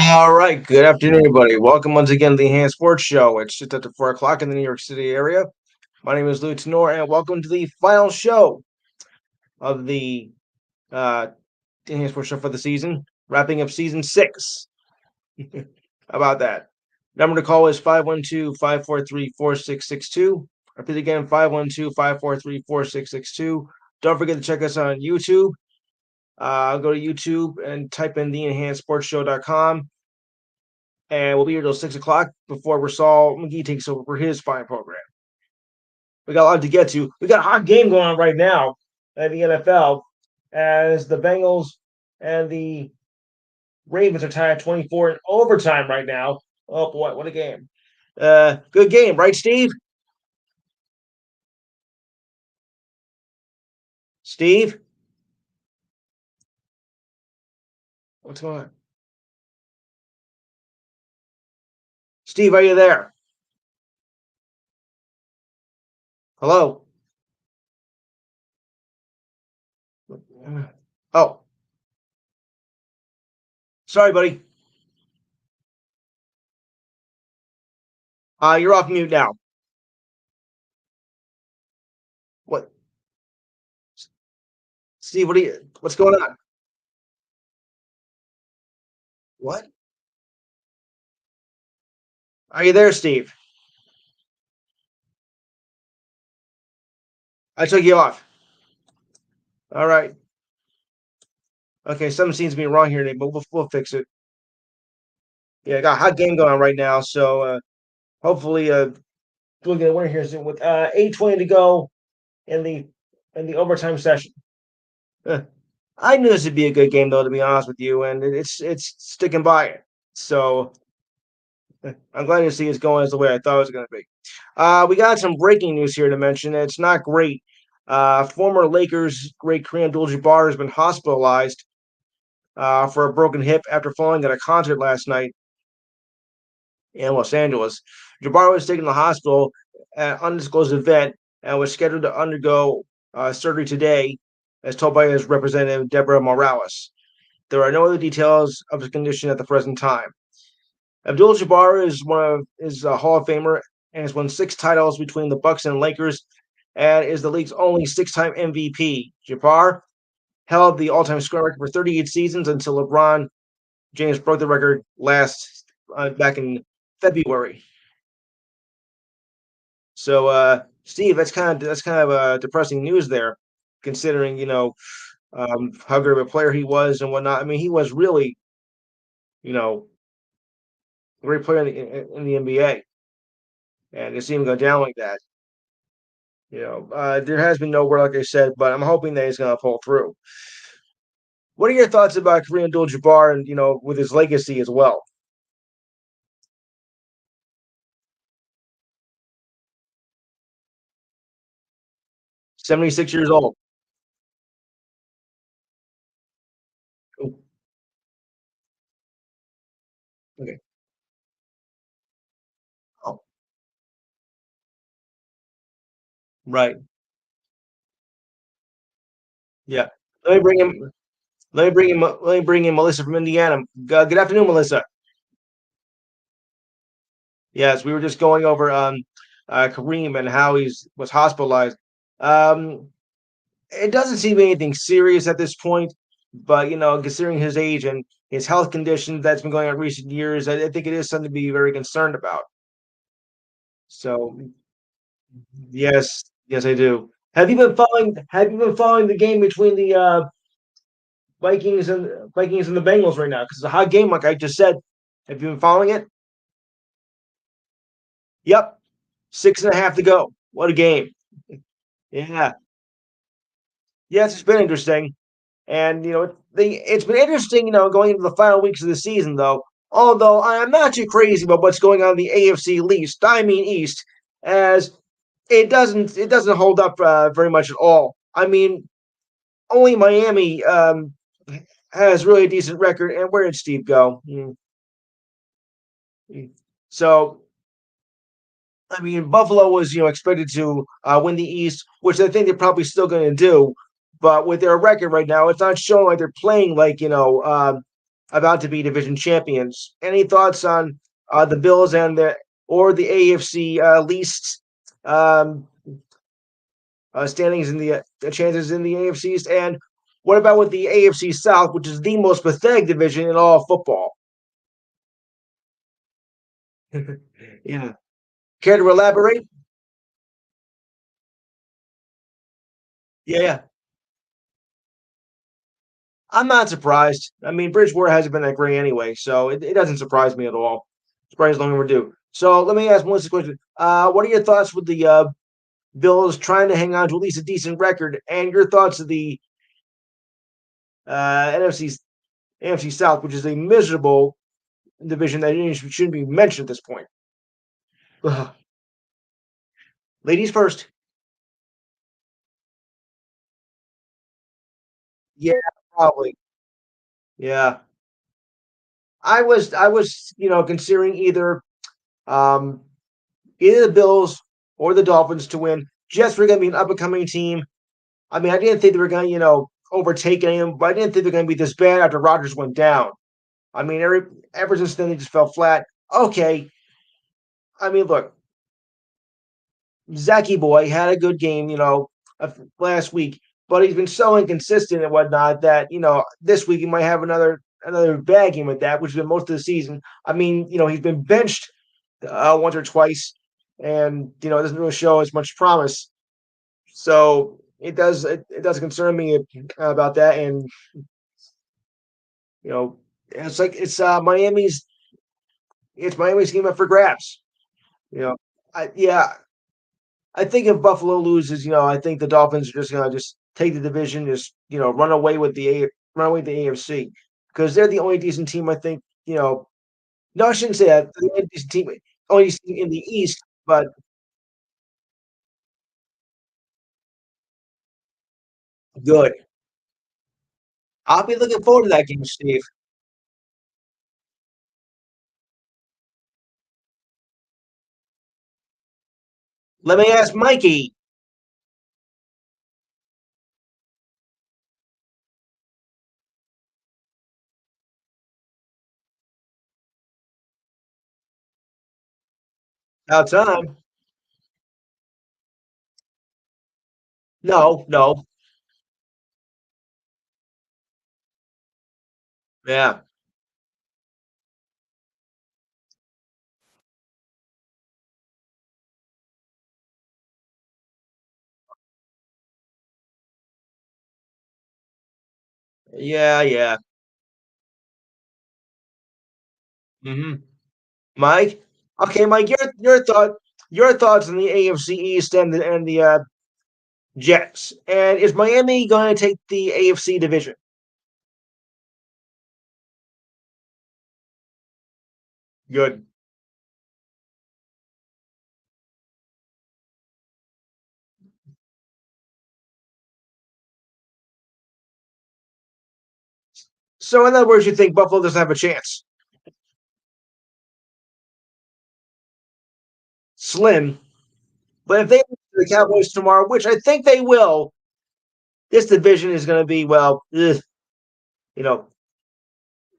All right. Good afternoon, everybody. Welcome once again to the Enhanced Sports Show. It's just after 4 o'clock in the New York City area. My name is Lou Tenor, and welcome to the final show of the uh, Enhanced Sports Show for the season, wrapping up season 6. How about that? Number to call is 512-543-4662. Repeat again, 512-543-4662. Don't forget to check us on YouTube. Go to YouTube and type in theenhancedsportsshow.com. And we'll be here till 6 o'clock before Rasal McGee takes over for his fine program. We got a lot to get to. We got a hot game going on right now at the NFL as the Bengals and the Ravens are tied at 24 in overtime right now. Oh boy, what a game. Good game, right, Steve? Steve? What's going on? Steve, are you there? Hello? Oh, sorry, buddy. You're off mute now. What, Steve? What's going on? What? Are you there, Steve? I took you off. All right. Okay, something seems to be wrong here, but we'll fix it. Yeah, I got a hot game going on right now, so hopefully we'll get a winner here soon with 8:20 to go in the overtime session. Uh, I knew this would be a good game, though, to be honest with you, and it's sticking by it. So I'm glad to see it's going as the way I thought it was going to be. We got some breaking news here to mention. It's not great. Former Lakers great Kareem Abdul-Jabbar has been hospitalized for a broken hip after falling at a concert last night in Los Angeles. Jabbar was taken to the hospital at an undisclosed event and was scheduled to undergo surgery today, as told by his representative, Deborah Morales. There are no other details of his condition at the present time. Abdul Jabbar is a Hall of Famer and has won 6 titles between the Bucks and Lakers, and is the league's only 6-time MVP. Jabbar held the all-time scoring record for 38 seasons until LeBron James broke the record back in February. So, Steve, that's kind of depressing news there, considering how good of a player he was and whatnot. I mean, he was really, you know, a great player in the NBA, and to see him go down like that, there has been no word, like I said, but I'm hoping that he's going to pull through. What are your thoughts about Kareem Abdul-Jabbar and with his legacy as well? 76 years old. Oh, okay. Oh, right. Yeah. Let me bring him. Let me bring him. Let me bring in Melissa from Indiana. Good afternoon, Melissa. Yes, we were just going over Kareem and how he's was hospitalized. Um, it doesn't seem anything serious at this point, but considering his age and his health condition that's been going on in recent years, I think it is something to be very concerned about. So yes, yes, I do. Have you been following the game between the Vikings and the Bengals right now? Because it's a hot game, like I just said. Have you been following it? Yep, 6.5 to go. What a game! Yeah, yes, it's been interesting. And it's been interesting, going into the final weeks of the season, though. Although I am not too crazy about what's going on in the AFC East, I mean East, as it doesn't hold up very much at all. I mean, only Miami has really a decent record, and where did Steve go? So I mean, Buffalo was expected to win the East, which I think they're probably still going to do. But with their record right now, it's not showing like they're playing like about to be division champions. Any thoughts on the Bills and the AFC least um, standings in the chances in the AFC East? And what about with the AFC South, which is the most pathetic division in all of football? Yeah. Care to elaborate? Yeah. I'm not surprised. I mean, Bridgewater hasn't been that great anyway, so it doesn't surprise me at all. Surprise long overdue. So let me ask Melissa a question. What are your thoughts with the Bills trying to hang on to at least a decent record, and your thoughts of the NFC AFC South, which is a miserable division that shouldn't be mentioned at this point. Ugh. Ladies first. Yeah, probably. Yeah, I was considering um, either the Bills or the Dolphins to win. Jets were going to be an up and coming team. I mean, I didn't think they were going to, overtake anyone, but I didn't think they're going to be this bad after Rodgers went down. I mean, ever since then, they just fell flat. Okay. I mean, look, Zachy Boy had a good game, last week, but he's been so inconsistent and whatnot that, this week he might have another bad game with that, which has been most of the season. I mean, he's been benched once or twice, and, it doesn't really show as much promise. So it does concern me about that, and you know it's like it's Miami's game up for grabs. You know, yeah, I think if Buffalo loses, I think the Dolphins are just gonna just take the division, just run away with the AFC because they're the only decent team. I think no, I shouldn't say that. The only decent team in the East, but good. I'll be looking forward to that game, Steve. Let me ask Mikey. About time. No, no, yeah. Yeah, yeah. Hmm. Mike. Okay, Mike. Your thoughts on the AFC East and the Jets. And is Miami going to take the AFC division? Good. So, in other words, you think Buffalo doesn't have a chance? Slim. But if they lose to the Cowboys tomorrow, which I think they will, this division is going to be well, ugh, you know.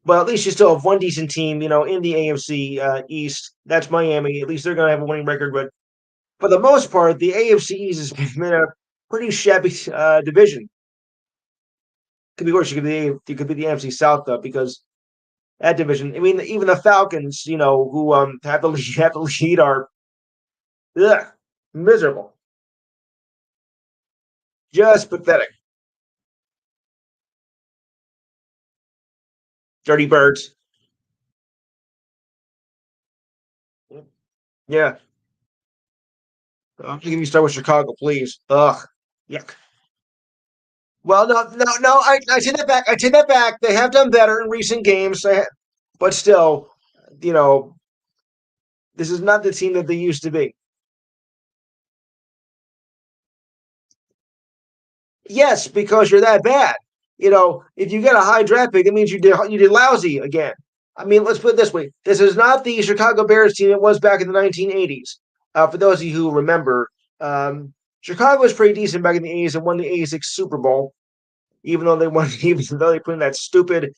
Well, at least you still have one decent team, in the AFC East. That's Miami. At least they're going to have a winning record. But for the most part, the AFC East has been a pretty shabby division. Could be worse. It could be the AFC South though, because that division. I mean, even the Falcons, who have the lead are ugh, miserable, just pathetic. Dirty birds. Yeah. I'm thinking you start with Chicago, please. Ugh. Yuck. Well, no, no, no. I take that back. I take that back. They have done better in recent games, but still, you know, this is not the team that they used to be. Yes, because you're that bad. If you get a high draft pick, that means you did lousy again. I mean, let's put it this way: this is not the Chicago Bears team it was back in the 1980s. For those of you who remember, Chicago was pretty decent back in the 80s and won the '86 Super Bowl, even though they won, even though they put in that stupid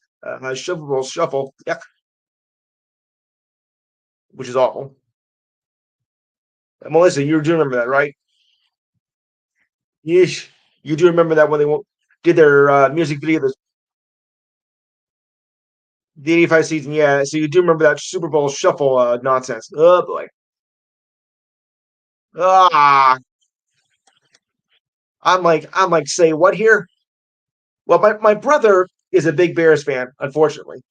shuffle, yeah, which is awful. Melissa, you do remember that, right? Yeesh. You do remember that when they did their music video, the '85 season, yeah. So you do remember that Super Bowl shuffle nonsense? Oh boy. Ah, I'm like, say what here? Well, my brother is a big Bears fan, unfortunately,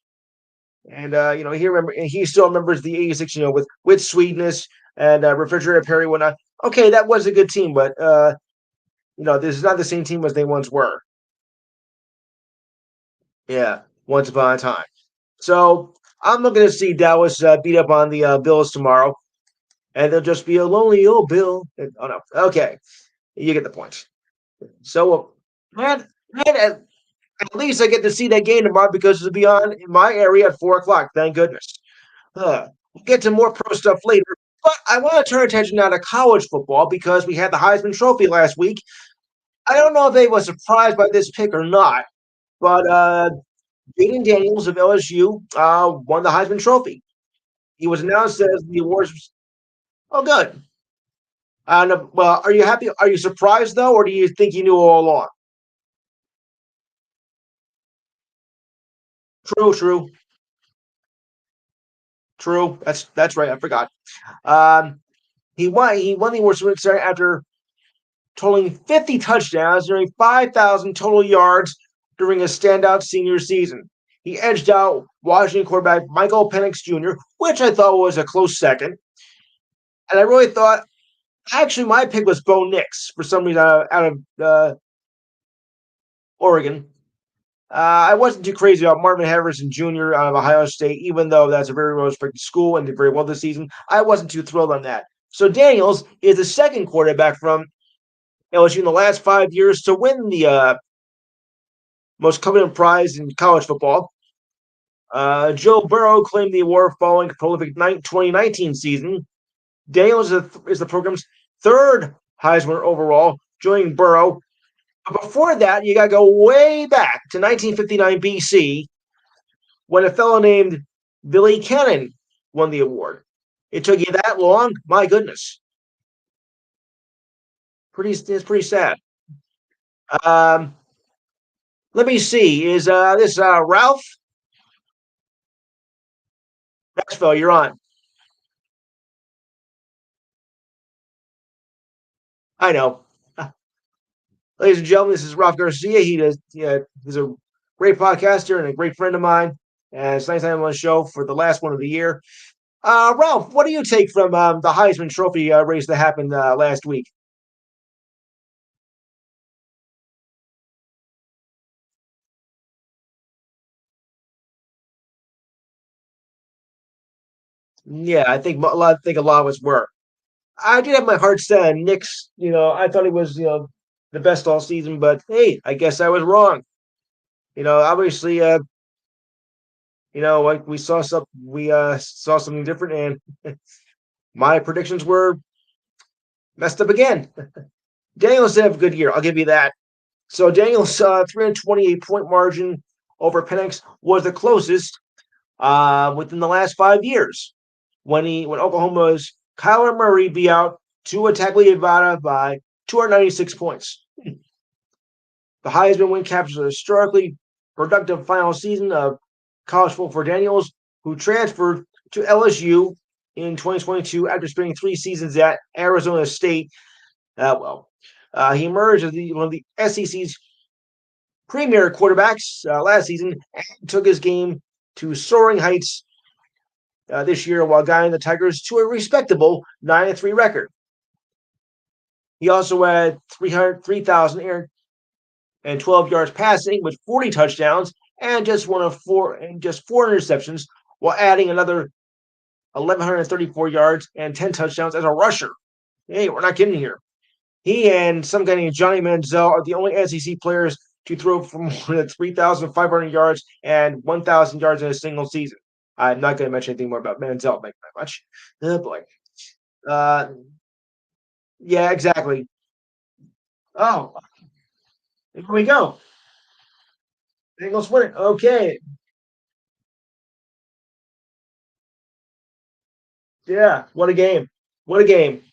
and he still remembers the '86, with Sweetness and Refrigerator Perry whatnot. Okay, that was a good team, but this is not the same team as they once were. Yeah, once upon a time. So I'm looking to see Dallas beat up on the Bills tomorrow, and they'll just be a lonely old Bill. Oh no, okay, you get the point. So, man, at least I get to see that game tomorrow because it'll be on in my area at 4 o'clock. Thank goodness. We'll get to more pro stuff later, but I want to turn attention now to college football because we had the Heisman Trophy last week. I don't know if they were surprised by this pick or not, but Jaden Daniels of LSU won the Heisman Trophy. He was announced as the awards. Oh, good. Well, are you happy? Are you surprised though, or do you think you knew all along? True, true, true. That's right. I forgot. Um, he won the awards after totaling 50 touchdowns, nearly 5,000 total yards during a standout senior season. He edged out Washington quarterback Michael Penix Jr., which I thought was a close second. And I really thought, actually, my pick was Bo Nix for some reason out of Oregon. I wasn't too crazy about Marvin Harrison Jr. out of Ohio State, even though that's a very well respected school and did very well this season. I wasn't too thrilled on that. So Daniels is the second quarterback from LSU in the last 5 years to win the most coveted prize in college football. Joe Burrow claimed the award following a prolific 2019 season. Daniels is the program's third Heisman overall, joining Burrow. But before that, you got to go way back to 1959 BC when a fellow named Billy Cannon won the award. It took you that long? My goodness. It's pretty sad. Um, let me see. Is this Ralph Maxwell? You're on. I know. Ladies and gentlemen, this is Ralph Garcia. He does. Yeah, he's a great podcaster and a great friend of mine. And it's nice to have him on the show for the last one of the year. Ralph, what do you take from the Heisman Trophy race that happened last week? Yeah, I think a lot of us were. I did have my heart set on Nick's. I thought he was the best all season, but hey, I guess I was wrong. Obviously, like we saw something different, and my predictions were messed up again. Daniels did have a good year. I'll give you that. So Daniels' 328-point margin over Penix was the closest within the last 5 years. When Oklahoma's Kyler Murray beat out Tua Tagovailoa by 296 points. The Heisman win captures a historically productive final season of college football for Daniels, who transferred to LSU in 2022 after spending 3 seasons at Arizona State. He emerged as one of the SEC's premier quarterbacks last season and took his game to soaring heights this year while guiding the Tigers to a respectable 9-3 record. He also had 3,012 yards passing with 40 touchdowns and just four interceptions, while adding another 1,134 yards and 10 touchdowns as a rusher. Hey, we're not kidding here. He and some guy named Johnny Manziel are the only SEC players to throw for more than 3,500 yards and 1,000 yards in a single season. I'm not going to mention anything more about Manziel. Thank you very much. Oh boy. Uh, yeah, exactly. Oh, here we go. Bengals win it. Okay. Yeah. What a game. What a game.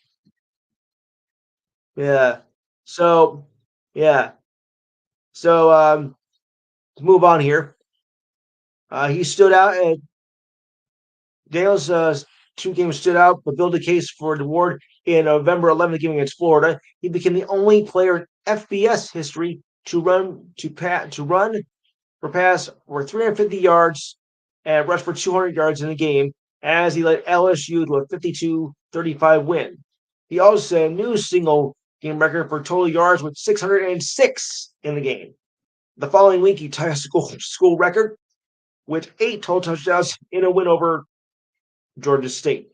Yeah. So, yeah. So, to move on here, he stood out. Daniels' 2 games stood out, but built a case for the award in November 11th game against Florida. He became the only player in FBS history to run for pass for 350 yards and rush for 200 yards in a game, as he led LSU to a 52-35 win. He also set a new single game record for total yards with 606 in the game. The following week, he tied a school record with 8 total touchdowns in a win over Georgia State.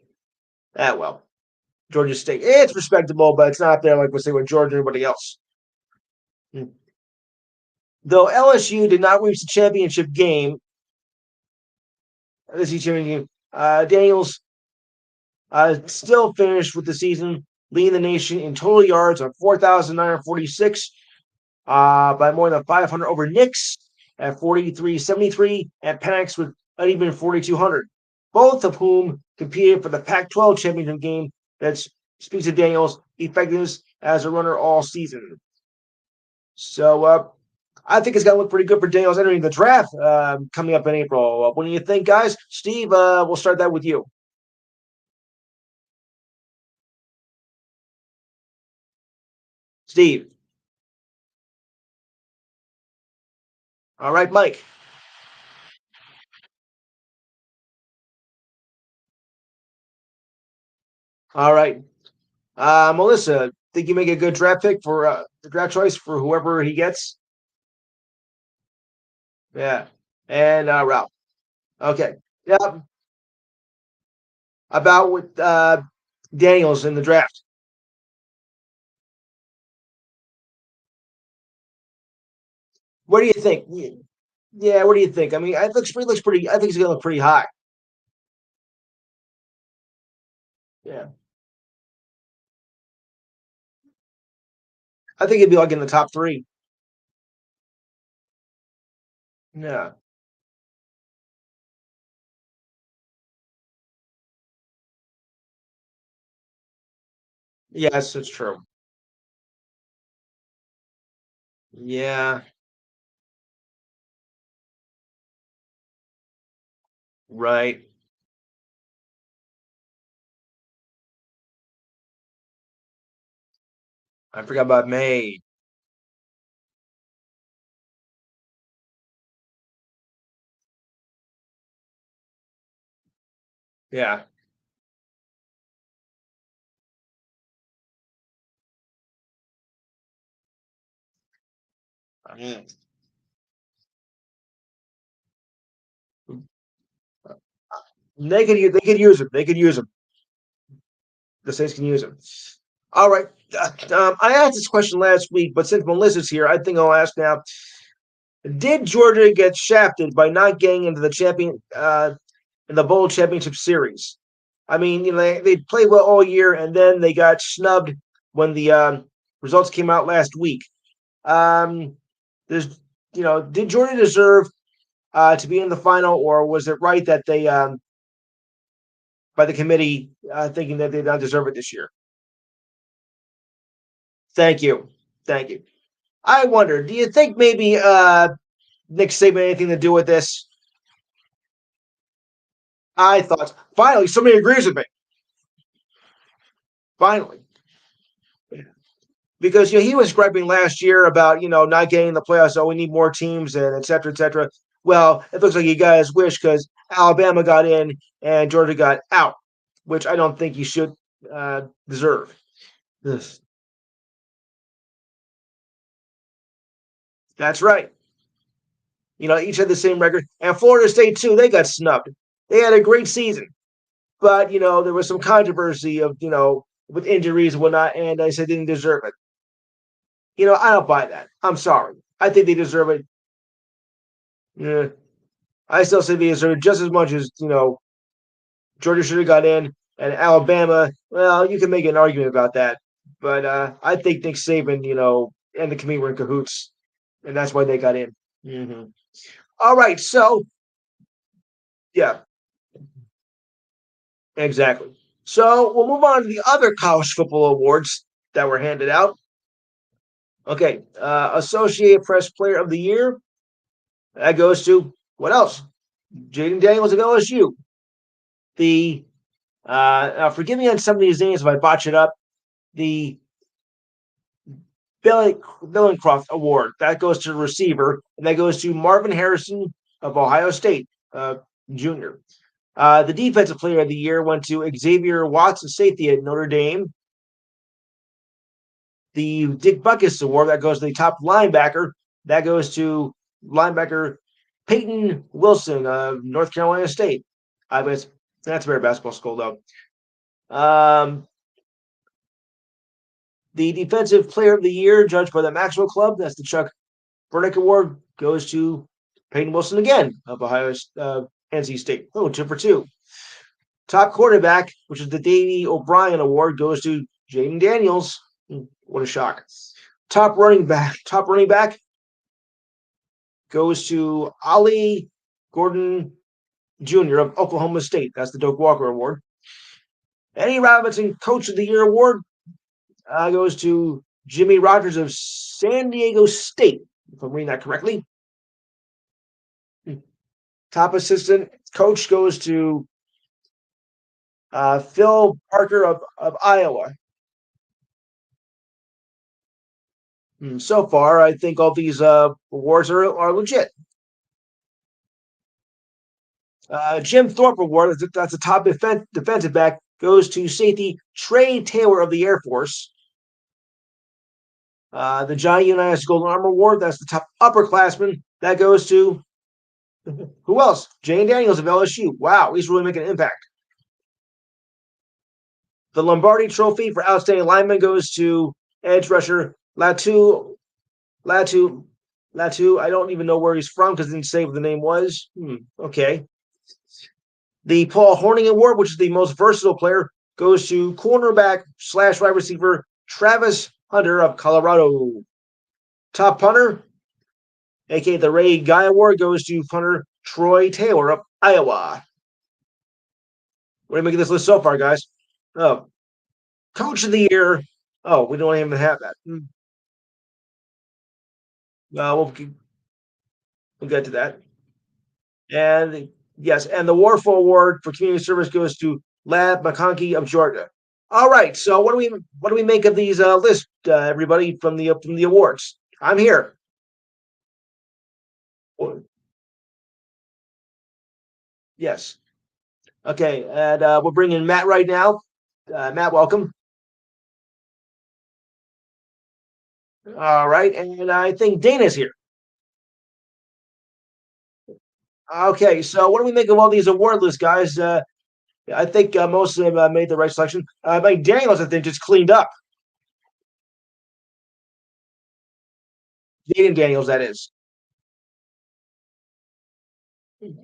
Georgia State. It's respectable, but it's not there like we say with Georgia or anybody else. Though LSU did not reach the championship game, Daniels still finished with the season leading the nation in total yards of 4,946 by more than 500 over Knicks at 4,373 and Penix with an even 4,200, both of whom competed for the Pac-12 championship game. That speaks of Daniels' effectiveness as a runner all season. So I think it's going to look pretty good for Daniels entering the draft coming up in April. What do you think, guys? Steve, we'll start that with you. Steve. All right, Mike. All right. Melissa, think you make a good draft pick for the draft choice for whoever he gets? Yeah. And Ralph. Okay. Yeah. About with Daniels in the draft. What do you think? Yeah, what do you think? I mean, it looks pretty. I think he's gonna look pretty high. Yeah, I think he'd be like in the top three. Yeah. Yes, it's true. Yeah. Right. I forgot about May. Yeah. Mm. They could use him. They could use him. The Saints can use him. All right. I asked this question last week, but since Melissa's here, I think I'll ask now. Did Georgia get shafted by not getting into the in the bowl championship series? I mean, they played well all year, and then they got snubbed when the results came out last week. Um, there's, did Georgia deserve to be in the final, or was it right that they, by the committee, thinking that they did not deserve it this year? Thank you, thank you. I wonder, do you think maybe Nick Saban had anything to do with this? I thought finally somebody agrees with me. Finally, because he was griping last year about not getting in the playoffs. So we need more teams and et cetera, et cetera. Well, it looks like you guys wish because Alabama got in and Georgia got out, which I don't think you should deserve. Yes. That's right. Each had the same record, and Florida State too. They got snubbed. They had a great season, but there was some controversy of with injuries and whatnot, and I said they didn't deserve it. I don't buy that. I'm sorry. I think they deserve it. Yeah. I still say they deserve it just as much as Georgia should have got in, and Alabama. Well, you can make an argument about that, but I think Nick Saban, and the committee were in cahoots, and that's why they got in. Mm-hmm. All right, so yeah, exactly. So we'll move on to the other college football awards that were handed out. Okay, Associated Press Player of the Year that goes to what else? Jaden Daniels of LSU. The now forgive me on some of these names if I botch it up. The Billy Billencroft Award that goes to the receiver, and that goes to Marvin Harrison of Ohio State, junior. The Defensive Player of the Year went to Xavier Watts, a safety at Notre Dame. The Dick Butkus Award that goes to the top linebacker. That goes to linebacker Peyton Wilson of North Carolina State. I bet that's a better basketball school though. The Defensive Player of the Year, judged by the Maxwell Club, that's the Chuck Burdick Award, goes to Peyton Wilson again of Ohio NC State. Oh, 2 for 2. Top quarterback, which is the Davey O'Brien Award, goes to Jaden Daniels. What a shock. Top running back goes to Ollie Gordon Jr. of Oklahoma State. That's the Doak Walker Award. Eddie Robinson Coach of the Year Award goes to Jimmy Rogers of San Diego State, if I'm reading that correctly. Top assistant coach goes to Phil Parker of Iowa. So far, I think all these awards are legit. Jim Thorpe Award, that's a top defensive back, goes to safety Trey Taylor of the Air Force. The Johnny Unitas Golden Arm Award, that's the top upperclassman. That goes to who else? Jane Daniels of LSU. Wow, he's really making an impact. The Lombardi Trophy for Outstanding Lineman goes to edge rusher Latu. I don't even know where he's from because it didn't say what the name was. Okay. The Paul Horning Award, which is the most versatile player, goes to cornerback / wide receiver Travis Hunter of Colorado. Top punter, aka the Ray Guy Award, goes to punter Troy Taylor of Iowa. What are you making this list so far, guys? Oh, Coach of the Year. Oh, we don't even have that. We'll get to that. And yes, and the Warfel Award for community service goes to Lad McConkey of Georgia. All right, so what do we make of these lists, everybody from the awards? I'm here. Yes. Okay, and we'll bring in Matt right now. Matt, welcome. All right, and I think Dana's here. Okay, so what do we make of all these award lists, guys? I think most of them made the right selection. Mike Daniels, I think, just cleaned up. Jaden Daniels, that is.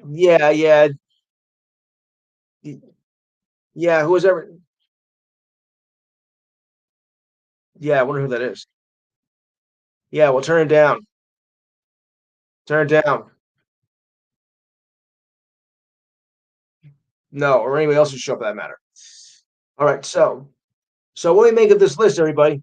Yeah, yeah, yeah. Who was ever? Yeah, I wonder who that is. Yeah, well, turn it down. Turn it down. No, or anybody else who show up for that matter. All right, so what do we make of this list, everybody?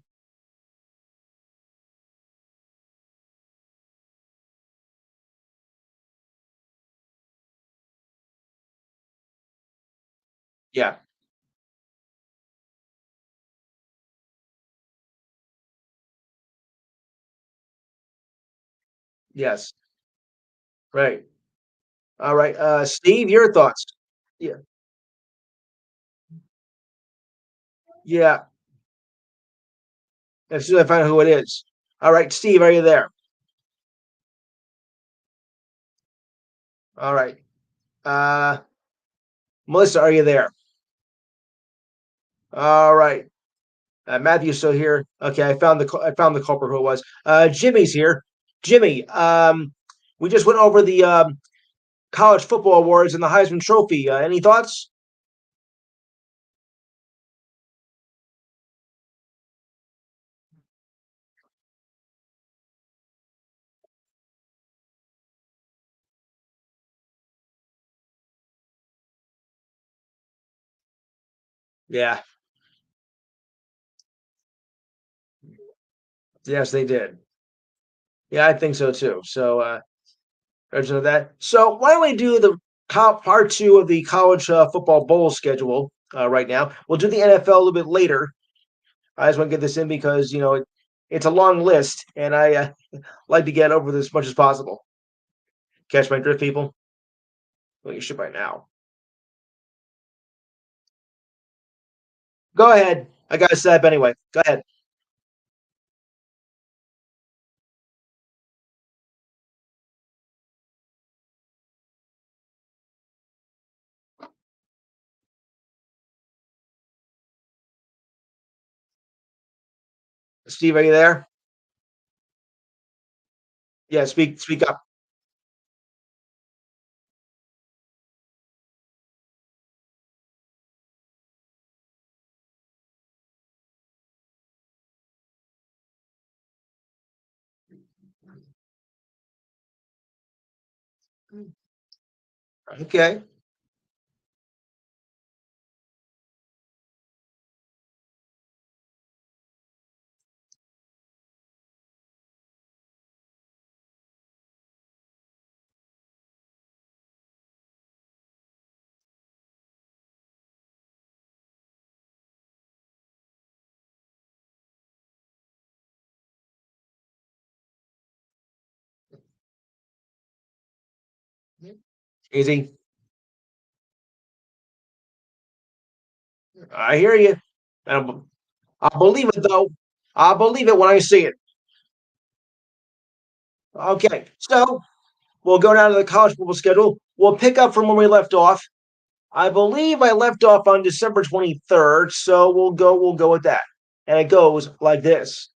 Yeah, yes, right. All right, Steve, your thoughts? Yeah, yeah. As soon as I find out who it is. All right, Steve, are you there? All right. Uh, Melissa, are you there? All right. Matthew's still here. Okay, I found the culprit who it was. Jimmy's here. Jimmy, we just went over the college football awards and the Heisman Trophy. Any thoughts? Yeah. Yes, they did. Yeah, I think so too. So, there's that. So, why don't we do the part two of the college football bowl schedule right now? We'll do the NFL a little bit later. I just want to get this in because it's a long list, and I like to get over this as much as possible. Catch my drift, people. Well, you should by now. Go ahead. I got to set up anyway. Go ahead, Steve. Are you there? Yeah, speak up. Okay. Easy. I hear you. I'll believe it though. I'll believe it when I see it. Okay. So we'll go down to the college football schedule. We'll pick up from when we left off. I believe I left off on December 23rd, so we'll go with that. And it goes like this.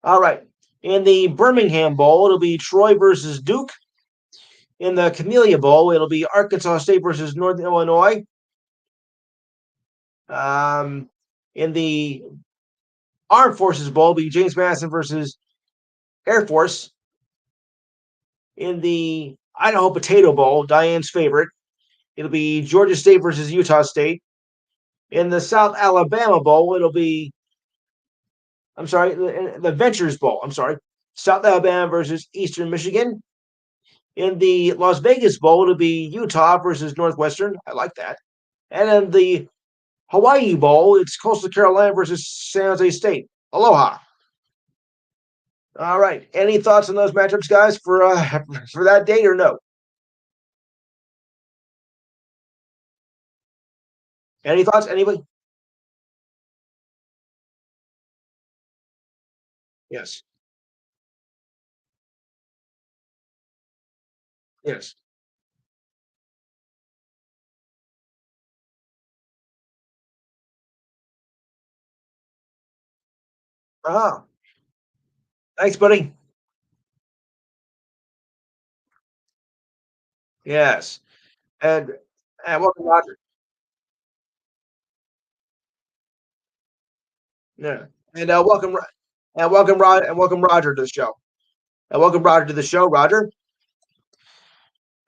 All right. In the Birmingham Bowl, it'll be Troy versus Duke. In the Camellia Bowl, it'll be Arkansas State versus North Illinois. Um, in the Armed Forces Bowl, it'll be James Madison versus Air Force. In the Idaho Potato Bowl, Diane's favorite, it'll be Georgia State versus Utah State. In the South Alabama Bowl, it'll be I'm sorry, the Ventures Bowl. I'm sorry, South Alabama versus Eastern Michigan. In the Las Vegas Bowl, it'll be Utah versus Northwestern. I like that. And in the Hawaii Bowl, it's Coastal Carolina versus San Jose State. Aloha. All right. Any thoughts on those matchups, guys, for that date or no? Any thoughts? Anybody? Yes. Yes. Ah, thanks, buddy. Yes. And welcome, Roger. Yeah. And welcome, Rod, and welcome, Roger, to the show. And welcome, Roger, to the show, Roger.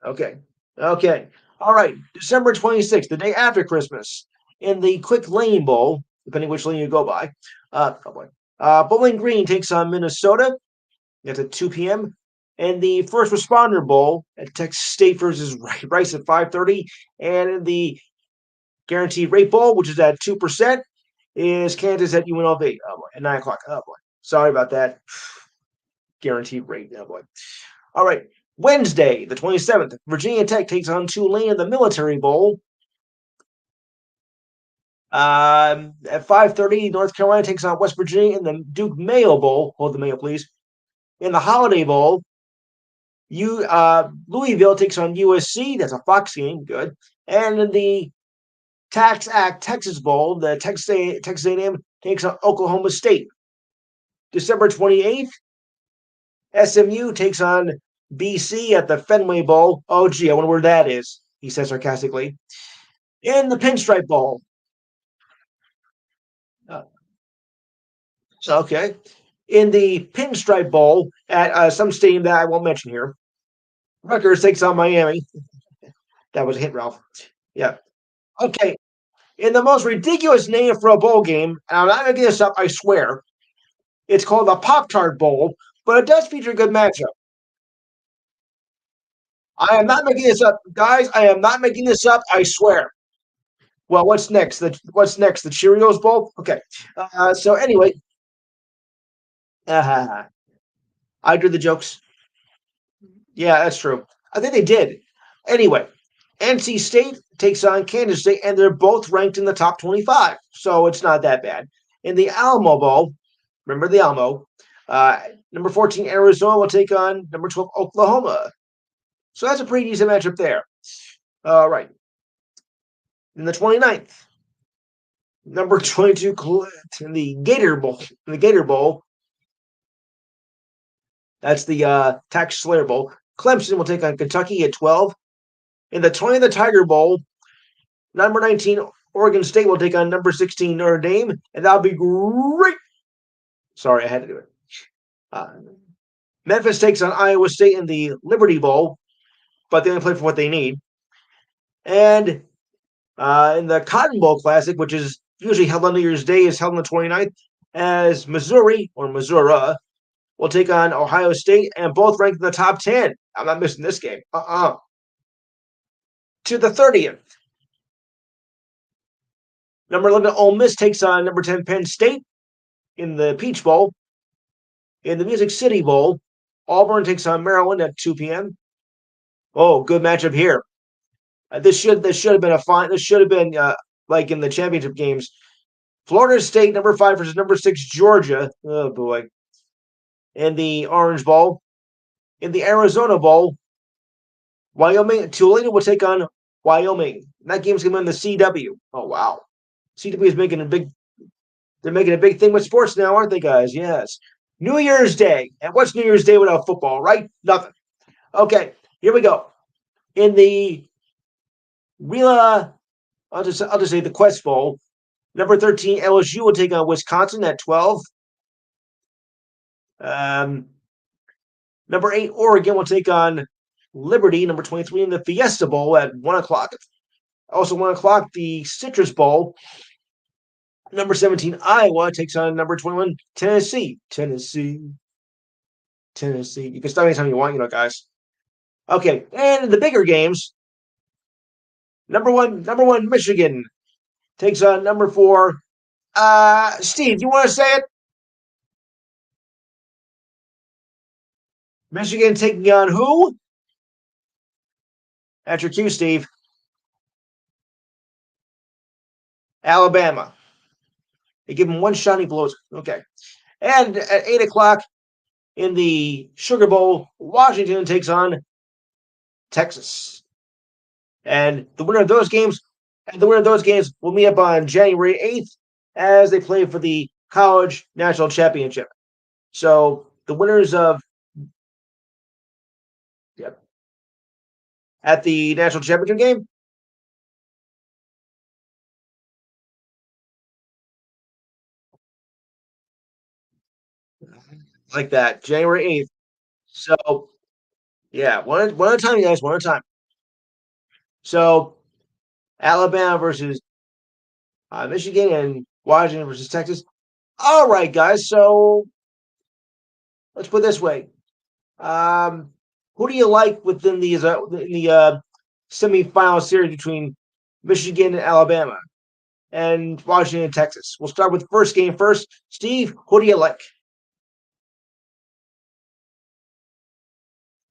Okay. Okay. All right. December 26th, the day after Christmas, in the Quick Lane Bowl, depending which lane you go by. Oh boy. Bowling Green takes on Minnesota. That's at 2 p.m. And the First Responder Bowl at Texas State versus Rice at 5:30. And the Guaranteed Rate Bowl, which is at 2%, is Kansas at UNLV. Oh boy, at 9 o'clock. Oh boy. Sorry about that. Guaranteed rate. Oh boy. All right. Wednesday, the 27th, Virginia Tech takes on Tulane in the Military Bowl. At 5:30, North Carolina takes on West Virginia in the Duke Mayo Bowl. Hold the Mayo, please. In the Holiday Bowl, Louisville takes on USC. That's a Fox game. Good. And in the Tax Act Texas Bowl, the Texas A&M takes on Oklahoma State. December 28th, SMU takes on BC at the Fenway Bowl. Oh, gee, I wonder where that is, he says sarcastically. In the Pinstripe Bowl. Uh, okay. In the Pinstripe Bowl at some stadium that I won't mention here, Rutgers takes on Miami. That was a hint, Ralph. Yeah. Okay. In the most ridiculous name for a bowl game, and I'm not making this up, I swear, it's called the Pop Tart Bowl, but it does feature a good matchup. I am not making this up, guys. I am not making this up. I swear. Well, what's next? What's next? The Cheerios Bowl. Okay. So anyway, I do the jokes. Yeah, that's true. I think they did. Anyway, NC State takes on Kansas State, and they're both ranked in the top 25, so it's not that bad. In the Alamo Bowl, remember the Alamo, number 14 Arizona will take on number 12 Oklahoma. So that's a pretty decent matchup there. All right. In the 29th, number 22 in the Gator Bowl. In the Gator Bowl, that's the Tax Slayer Bowl. Clemson will take on Kentucky at 12. In the 20th, the Tiger Bowl, number 19 Oregon State will take on number 16 Notre Dame, and that'll be great. Sorry, I had to do it. Uh, Memphis takes on Iowa State in the Liberty Bowl, but they only play for what they need. And in the Cotton Bowl Classic, which is usually held on New Year's Day, is held on the 29th, as Missouri or Missouri will take on Ohio State, and both ranked in the top 10. I'm not missing this game. To the 30th, number 11 Ole Miss takes on number 10 Penn State in the Peach Bowl. In the Music City Bowl, Auburn takes on Maryland at 2 p.m. Oh, good matchup here. This should have been a fine. This should have been like in the championship games. Florida State number 5 versus number 6 Georgia. Oh boy. In the Orange Bowl, in the Arizona Bowl, Wyoming Tulane will take on Wyoming. That game's going to be in the CW. Oh wow. CW is making a big. They're making a big thing with sports now, aren't they, guys? Yes. New Year's Day. And what's New Year's Day without football, right? Nothing. Okay, here we go. In the Rila, I'll just say the Quest Bowl. Number 13 LSU will take on Wisconsin at 12. Um, number 8 Oregon will take on Liberty. Number 23 in the Fiesta Bowl at 1 o'clock. Also 1 o'clock, the Citrus Bowl. Number 17 Iowa takes on number 21 Tennessee. Tennessee. You can stop anytime you want, guys. Okay, and the bigger games. Number one, Michigan takes on number 4. Steve, you want to say it? Michigan taking on who? At your cue, Steve. Alabama. They give him one shot, he blows it. Okay. And at 8 o'clock in the Sugar Bowl, Washington takes on Texas. And the winner of those games, will meet up on January 8th as they play for the college national championship. So the winners of yep, at the national championship game, like that, January 8th. So yeah, one at a time, guys, one at a time. So Alabama versus Michigan and Washington versus Texas. All right, guys. So let's put it this way: um, who do you like within the semifinal series between Michigan and Alabama and Washington and Texas? We'll start with the first game first. Steve, who do you like?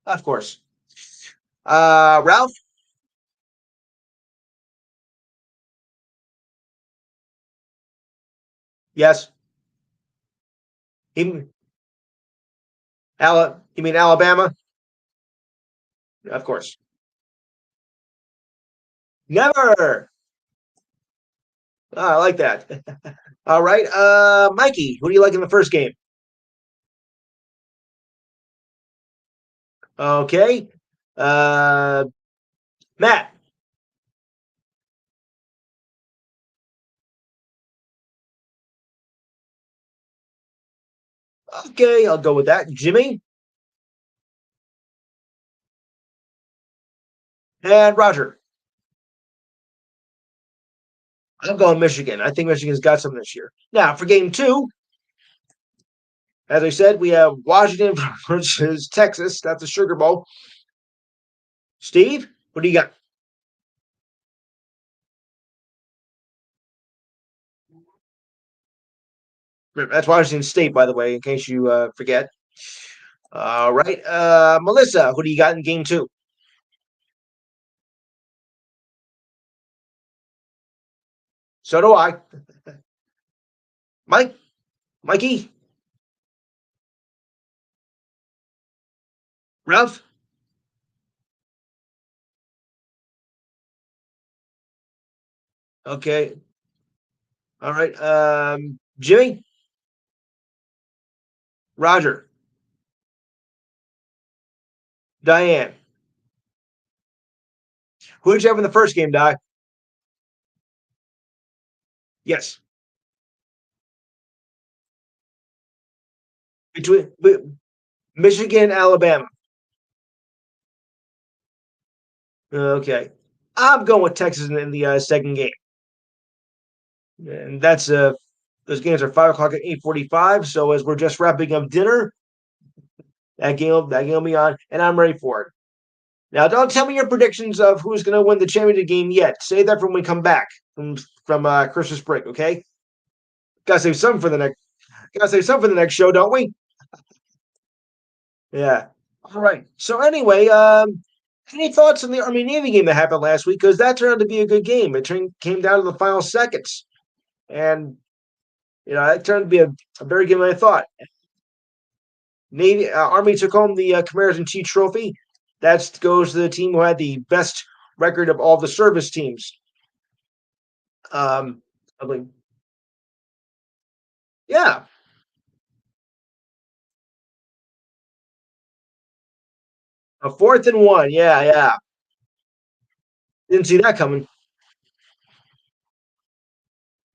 Of course. Ralph, yes. You mean Alabama? Of course. Never. I like that. All right. Mikey, who do you like in the first game? Okay. Uh, Matt. Okay, I'll go with that. Jimmy and Roger. I'm going Michigan. I think Michigan's got some this year. Now, for game two, as I said, we have Washington versus Texas. That's the Sugar Bowl. Steve, what do you got? That's Washington State, by the way, in case you forget. All right. Melissa, who do you got in game two? So do I. Mike, Mikey, Ralph. Okay. All right. Jimmy, Roger, Diane. Who did you have in the first game, Di? Yes. Between Michigan, Alabama. Okay. I'm going with Texas in the second game. And that's those games are 5 o'clock at 8:45. So as we're just wrapping up dinner, that game will be on, and I'm ready for it. Now, don't tell me your predictions of who's going to win the championship game yet. Say that when we come back from Christmas break, okay? Gotta save some for the next. Gotta save some for the next show, don't we? Yeah. All right. So anyway, any thoughts on the Army Navy game that happened last week? Because that turned out to be a good game. Came down to the final seconds, and it turned out to be a very good than I thought. Navy Army took home the Commanders in Chief trophy. That goes to the team who had the best record of all the service teams. I believe, yeah, a 4th and 1. Yeah, yeah. Didn't see that coming.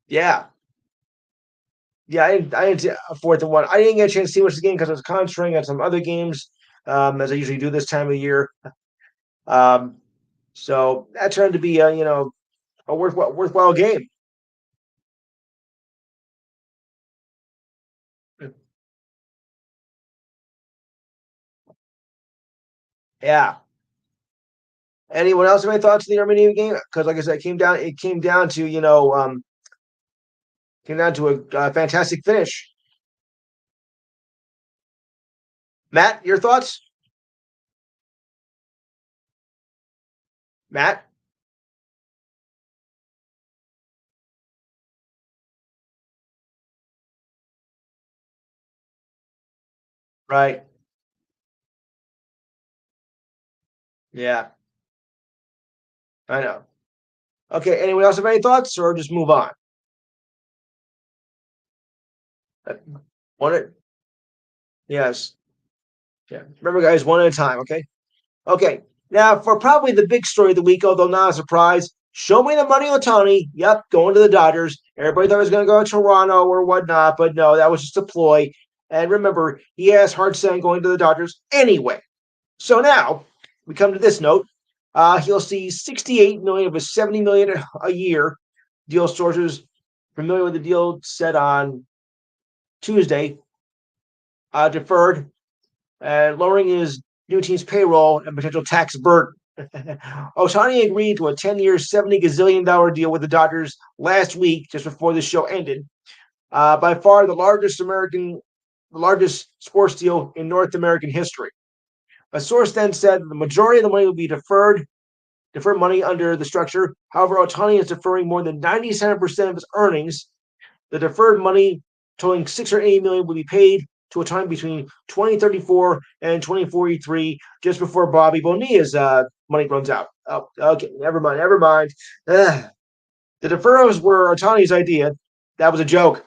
Yeah, yeah. I didn't see a 4th and 1. I didn't get a chance to see much of the game because I was concentrating on some other games, as I usually do this time of year. Um, so that turned to be a worthwhile game. Yeah. Anyone else have any thoughts on the Armenian game? Because like I said, it came down to a fantastic finish. Matt, your thoughts? Matt? Right. Yeah. I know. Okay. Anyone else have any thoughts, or just move on? Uh, One at yes. Yeah. Remember, guys, one at a time. Okay. Okay. Now, for probably the big story of the week, although not a surprise, show me the money on Tony. Yep, going to the Dodgers. Everybody thought he was going to go to Toronto or whatnot, but no, that was just a ploy. And remember, he has hard saying going to the Dodgers anyway. So now we come to this note. He'll see 68 million of his 70 million a year deal. Sources familiar with the deal said on Tuesday deferred, lowering his new team's payroll and potential tax burden. Ohtani agreed to a 10-year, $70 gazillion deal with the Dodgers last week, just before the show ended. By far the largest sports deal in North American history. A source then said the majority of the money will be deferred money under the structure. However, Ohtani is deferring more than 97% of his earnings. The deferred money totaling 680 million will be paid to Ohtani between 2034 and 2043, just before Bobby Bonilla's money runs out. Oh, okay, never mind, never mind. Ugh. The deferrals were Ohtani's idea. That was a joke.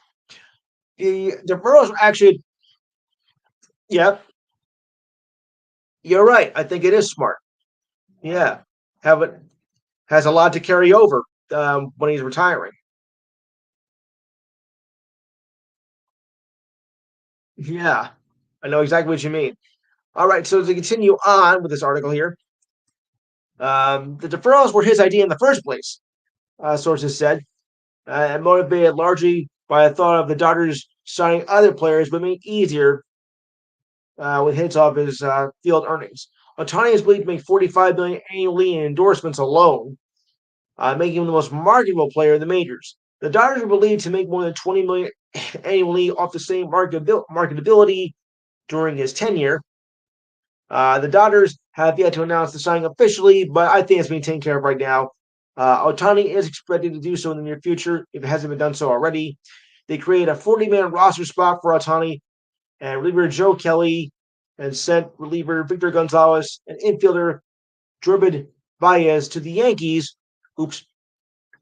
The deferrals were actually, yeah, you're right. I think it is smart. Yeah, have it has a lot to carry over when he's retiring. Yeah, I know exactly what you mean. All right, so to continue on with this article here, the deferrals were his idea in the first place, sources said, and motivated largely by a thought of the Dodgers signing other players would make it easier with hits off his field earnings. Ohtani is believed to make 45 million annually in endorsements alone, making him the most marketable player in the majors. The Dodgers are believed to make more than 20 million annually off the same marketability during his tenure. The Dodgers have yet to announce the signing officially, but I think it's being taken care of right now. Ohtani is expected to do so in the near future if it hasn't been done so already. They created a 40-man roster spot for Ohtani and reliever Joe Kelly and sent reliever Victor Gonzalez and infielder Jordan Baez to the Yankees. Oops,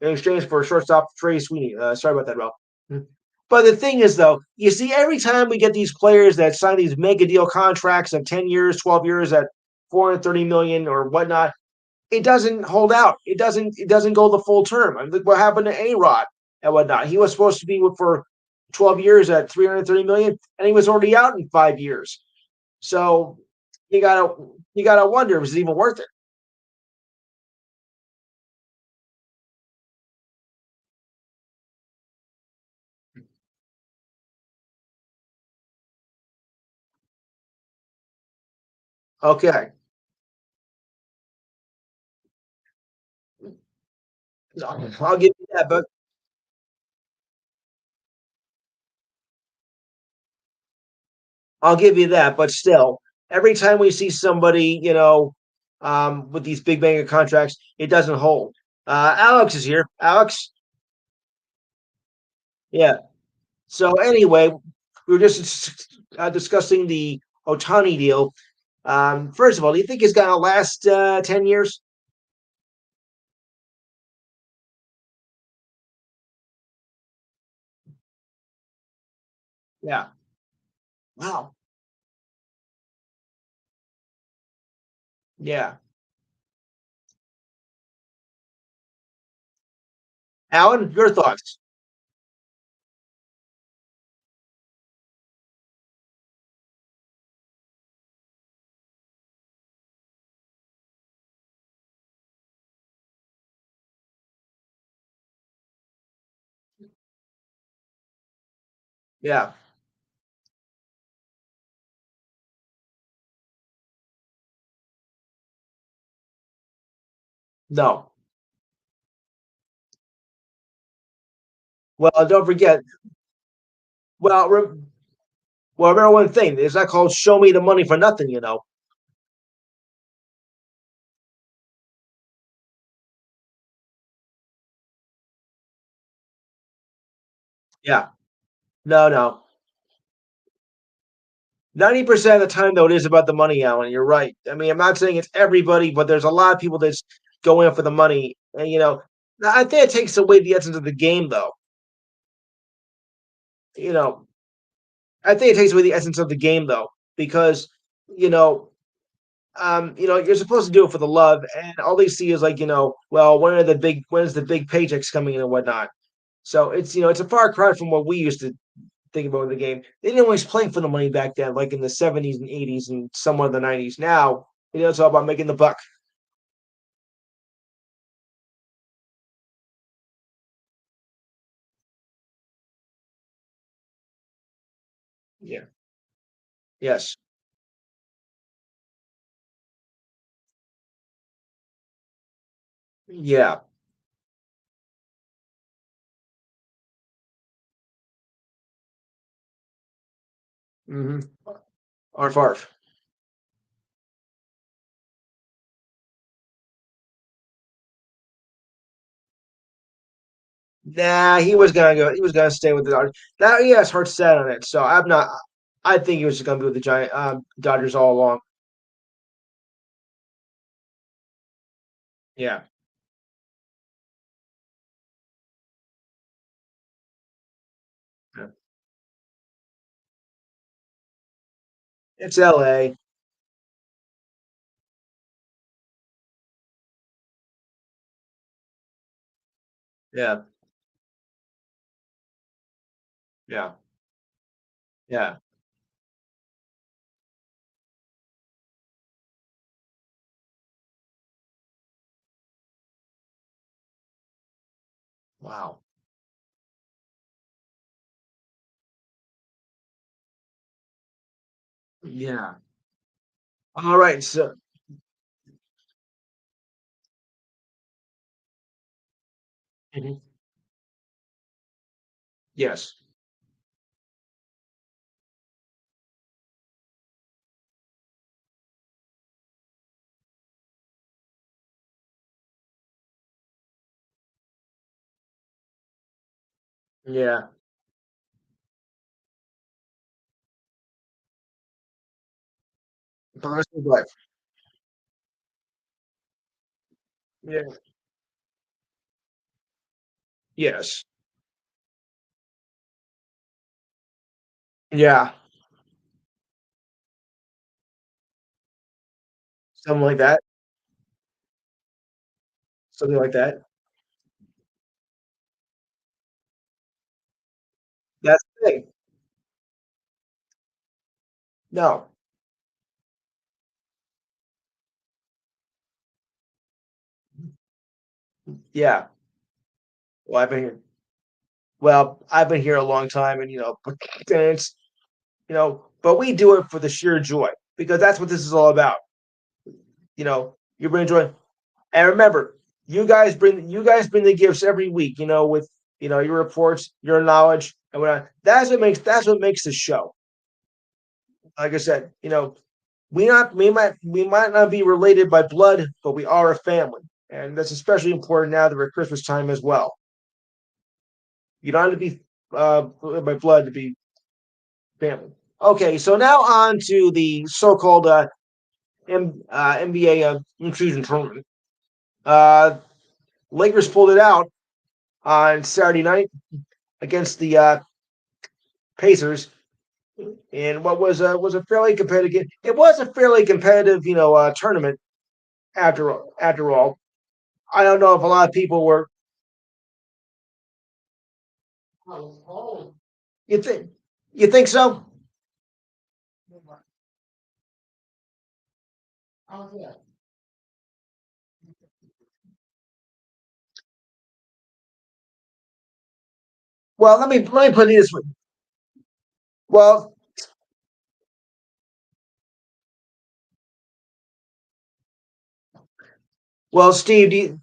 in exchange for shortstop Trey Sweeney. Sorry about that, Ralph. But the thing is, though, you see, every time we get these players that sign these mega deal contracts of 10 years, 12 years at 430 million or whatnot, it doesn't hold out. It doesn't go the full term. I mean, look what happened to A-Rod and whatnot. He was supposed to be for 12 years at 330 million, and he was already out in 5 years. So you gotta wonder, was it even worth it? Okay. I'll give you that, but I'll give you that, but still, every time we see somebody, with these big banger contracts, it doesn't hold. Alex is here. Alex, yeah. So anyway, we were just discussing the Otani deal. First of all, do you think he's going to last 10 years? Yeah. Wow. Yeah. Alan, your thoughts? Yeah. No. Well, don't forget. Well, remember one thing. It's not called "Show Me the Money for Nothing." Yeah. No, no. 90% of the time, though, it is about the money, Alan. You're right. I mean, I'm not saying it's everybody, but there's a lot of people that's go in for the money. And, I think it takes away the essence of the game, though. You know, I think it takes away the essence of the game, though, because, you know, you're supposed to do it for the love, and all they see is like, well, when's the big paychecks coming in and whatnot. So it's a far cry from what we used to think about the game. They didn't always play for the money back then, like in the 70s and 80s and somewhat of the 90s. Now, it's all about making the buck. Yeah. Yes. Yeah. Mm-hmm. Arf arf. Nah, he was gonna go. He was gonna stay with the Dodgers. That he has heart set on it. So I'm not. I think he was just gonna be with the Dodgers all along. Yeah. Yeah. It's L.A. Yeah. Yeah. Yeah. Wow. Yeah. All right. So mhm. Yes. Yeah. For the rest of his life. Yeah. Yes. Yeah. Something like that. Something like that. That's the thing. No. Yeah. Well, I've been here a long time, and but it's but we do it for the sheer joy because that's what this is all about. You bring joy, and remember, you guys bring the gifts every week. With your reports, your knowledge, and whatnot. That's what makes the show. Like I said, we might not be related by blood, but we are a family, and that's especially important now that we're at Christmas time as well. You don't have to be by blood to be family. Okay, so now on to the so-called NBA inclusion tournament. Uh, Lakers pulled it out on Saturday night against the Pacers in what was a fairly competitive. It was a fairly competitive, tournament after all. I don't know if a lot of people were. You think you think so? Well, let me put it this way. Well, Steve,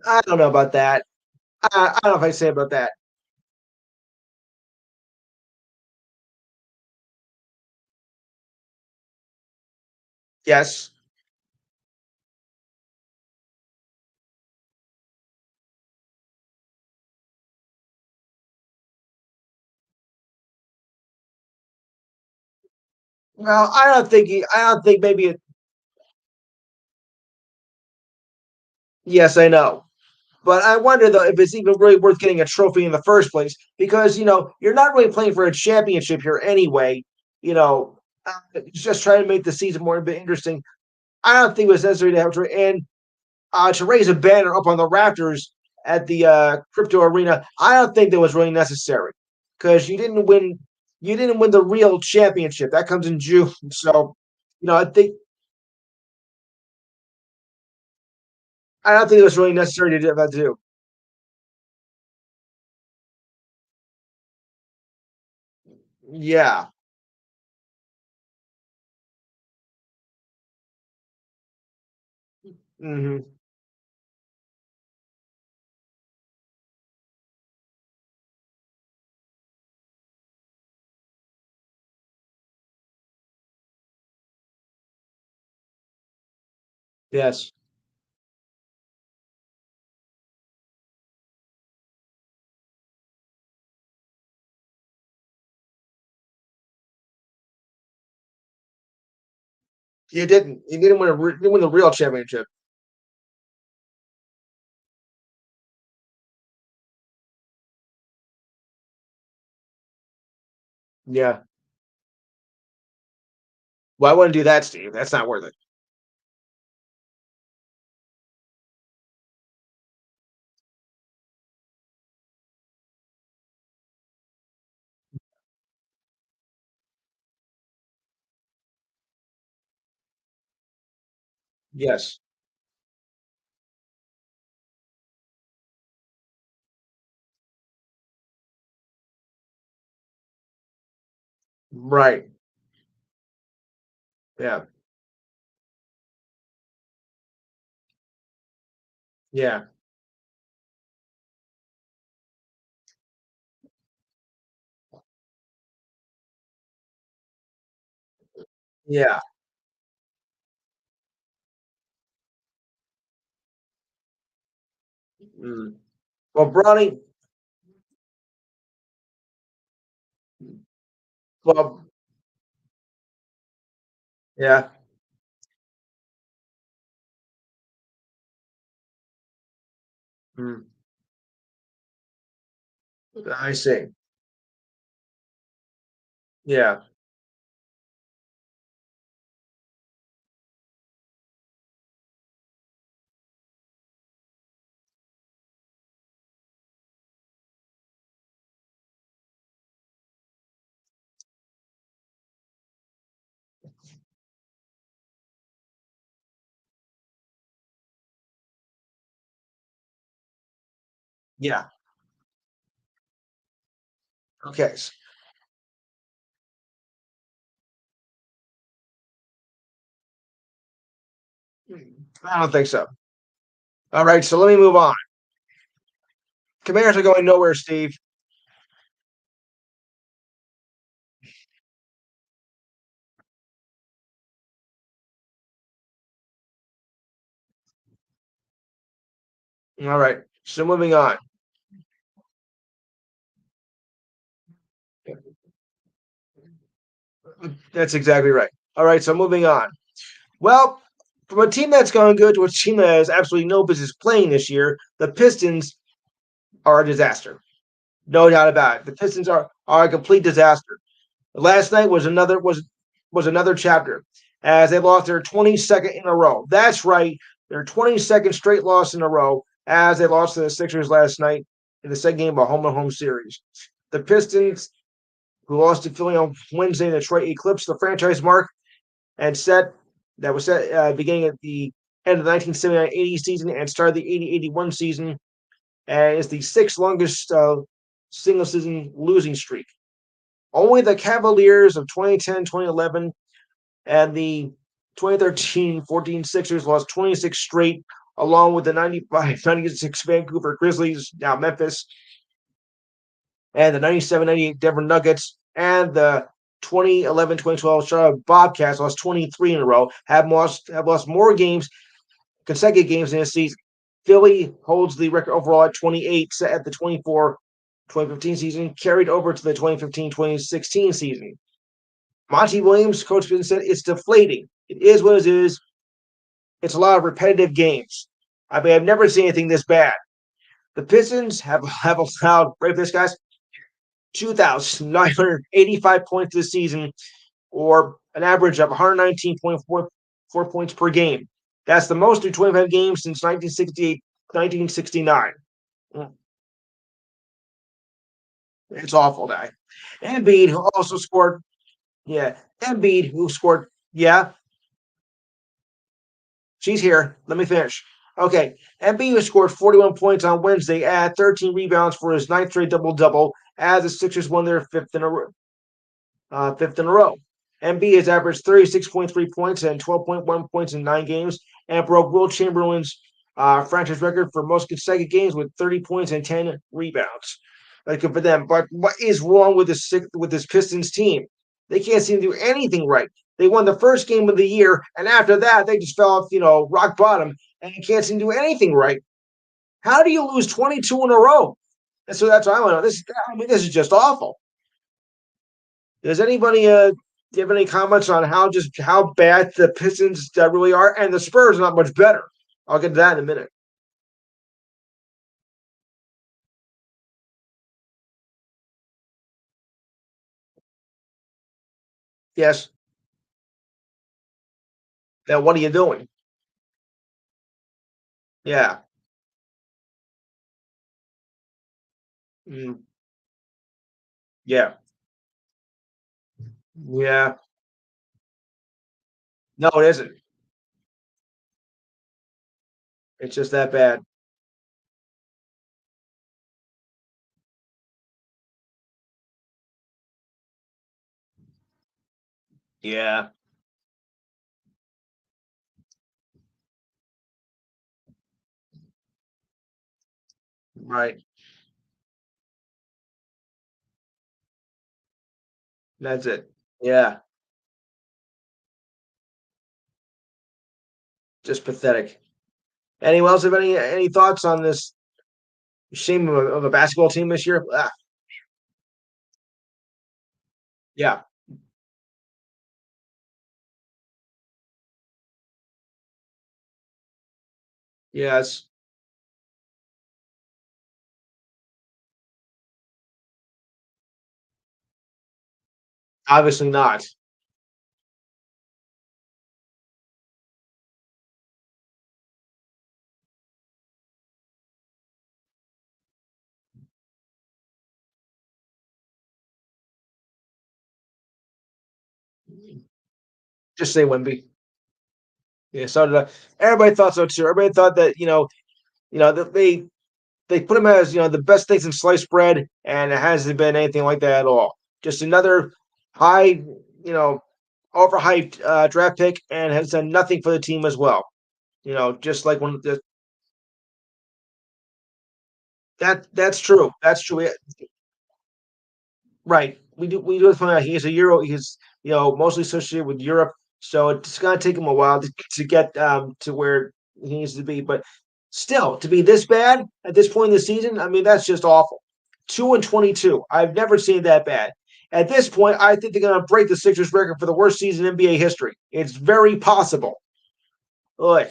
I don't know about that. I don't know if I say about that. Yes. Well, I don't think I don't think maybe it. Yes, I know. But I wonder though if it's even really worth getting a trophy in the first place because you're not really playing for a championship here anyway. You know, just trying to make the season more a bit interesting. I don't think it was necessary to have to raise a banner up on the Raptors at the crypto arena. I don't think that was really necessary because you didn't win. You didn't win the real championship. That comes in June. So, I think I don't think it was really necessary to do that too. Yeah. Hmm. Yes. You didn't. You didn't win didn't win the real championship. Yeah. Well, I wouldn't do that, Steve. That's not worth it. Yes. Right. Yeah. Yeah. Yeah. Mm. Well, Bronny. Well, yeah. Mm. I see. Yeah. Yeah. Okay. I don't think so. All right. So let me move on. Commanders are going nowhere, Steve. All right. So moving on. That's exactly right. All right. So moving on. Well, from a team that's going good to a team that has absolutely no business playing this year, the Pistons are a disaster. No doubt about it. The Pistons are a complete disaster. Last night was another chapter as they lost their 22nd in a row. That's right, their 22nd straight loss in a row as they lost to the Sixers last night in the second game of a home and home series. The Pistons, who lost to Philly on Wednesday in Detroit, eclipsed the franchise mark and set that was set beginning at the end of the 1979-80 season and started the 80-81 season, and is the sixth longest single season losing streak. Only the Cavaliers of 2010, 2011, and the 2013-14 Sixers lost 26 straight, along with the 95-96 Vancouver Grizzlies, now Memphis, and the 97-98 Denver Nuggets, and the 2011-2012 Charlotte Bobcats lost 23 in a row, have lost more games, consecutive games in this season. Philly holds the record overall at 28, set at the 24 2015 season, carried over to the 2015-2016 season. Monty Williams, Coach Vincent said it's deflating. It is what it is. It's a lot of repetitive games. I mean, I've never seen anything this bad. The Pistons have allowed, right this guys, 2,985 points this season, or an average of 119.44 points per game. That's the most through 25 games since 1968, 1969. It's awful, guy. Embiid, who also scored, yeah, Embiid, who scored, yeah, she's here. Let me finish. Okay, Embiid scored 41 points on Wednesday, at 13 rebounds for his ninth straight double-double, as the Sixers won their fifth in a row. Embiid has averaged 36.3 points and 12.1 points in 9 games, and broke Will Chamberlain's franchise record for most consecutive games with 30 points and 10 rebounds. Like for them, but what is wrong with this Pistons team? They can't seem to do anything right. They won the first game of the year, and after that, they just fell off, rock bottom, and you can't seem to do anything right. How do you lose 22 in a row? And so that's what I want to know. This is just awful. Does anybody give any comments on how bad the Pistons really are, and the Spurs are not much better? I'll get to that in a minute. Yes. Now, what are you doing? Yeah. Mm, yeah. Yeah. No, it isn't. It's just that bad. Yeah. Right. That's it. Yeah. Just pathetic. Anyone else have any thoughts on this shame of a basketball team this year? Yeah. Yes. Obviously not. Just say Wemby. Yeah. So did I. Everybody thought so too. Everybody thought that that they put him as the best things in sliced bread, and it hasn't been anything like that at all. Just another high, you know, overhyped draft pick, and has done nothing for the team as well. Just like that's true. That's true. Yeah, right. We do find out he's a Euro. He's mostly associated with Europe, so it's gonna take him a while to get to where he needs to be. But still, to be this bad at this point in the season, I mean that's just awful. 2-22. I've never seen that bad. At this point, I think they're gonna break the Sixers record for the worst season in NBA history. It's very possible. Ugh.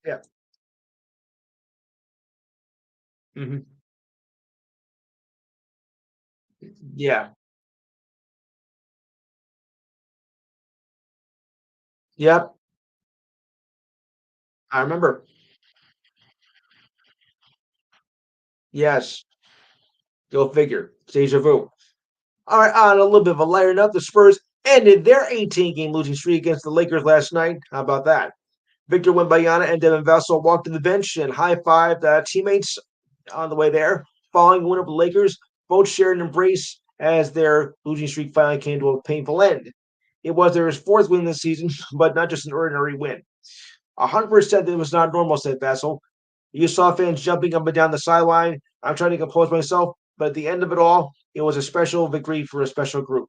Yeah. Hmm. Yeah. Yep. I remember. Yes. Go figure. Deja vu. All right, on a little bit of a lighter note, the Spurs ended their 18-game losing streak against the Lakers last night. How about that? Victor Wembanyama and Devin Vassell walked to the bench and high-fived teammates on the way there. Following the win over the Lakers, both shared an embrace as their losing streak finally came to a painful end. It was their fourth win this season, but not just an ordinary win. 100% that it was not normal, said Vassell. You saw fans jumping up and down the sideline. I'm trying to compose myself, but at the end of it all, it was a special victory for a special group.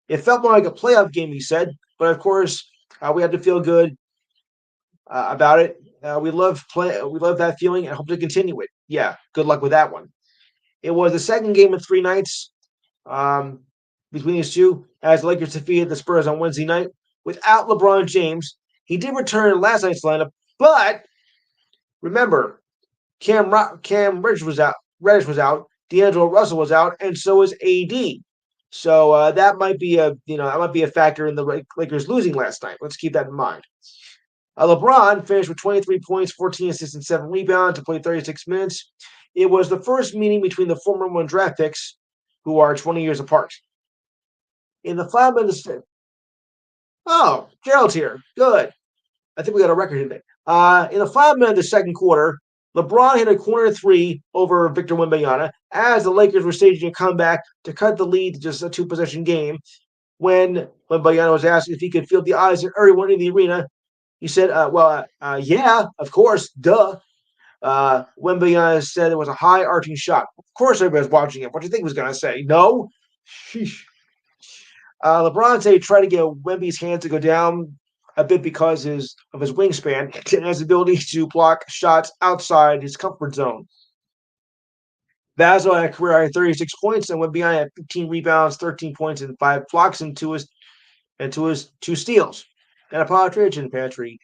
It felt more like a playoff game, he said, but of course, we had to feel good about it. We love that feeling and hope to continue it. Yeah, good luck with that one. It was the second game in 3 nights um, between these two, as the Lakers defeated the Spurs on Wednesday night without LeBron James. He did return in last night's lineup, but remember, Cam Reddish was out. D'Angelo Russell was out, and so was AD. So that might be a factor in the Lakers losing last night. Let's keep that in mind. LeBron finished with 23 points, 14 assists, and 7 rebounds to play 36 minutes. It was the first meeting between the former one draft picks, who are 20 years apart. In the 5 minutes, oh, Gerald's here. Good. I think we got a record today. In the 5 minutes of the second quarter, LeBron hit a corner three over Victor Wembanyama as the Lakers were staging a comeback to cut the lead to just a two-possession game. When Wembanyama was asked if he could feel the eyes of everyone in the arena, he said, yeah, of course, duh. Wembanyama said it was a high arcing shot. Of course, everybody's watching it. What do you think he was going to say? No? Sheesh. LeBron said he tried to get Wemby's hands to go down a bit because of his wingspan and his ability to block shots outside his comfort zone. Vassell had a career high 36 points, and Wemby had 15 rebounds, 13 points, and 5 blocks, and to his 2 steals. And a partridge in pantry.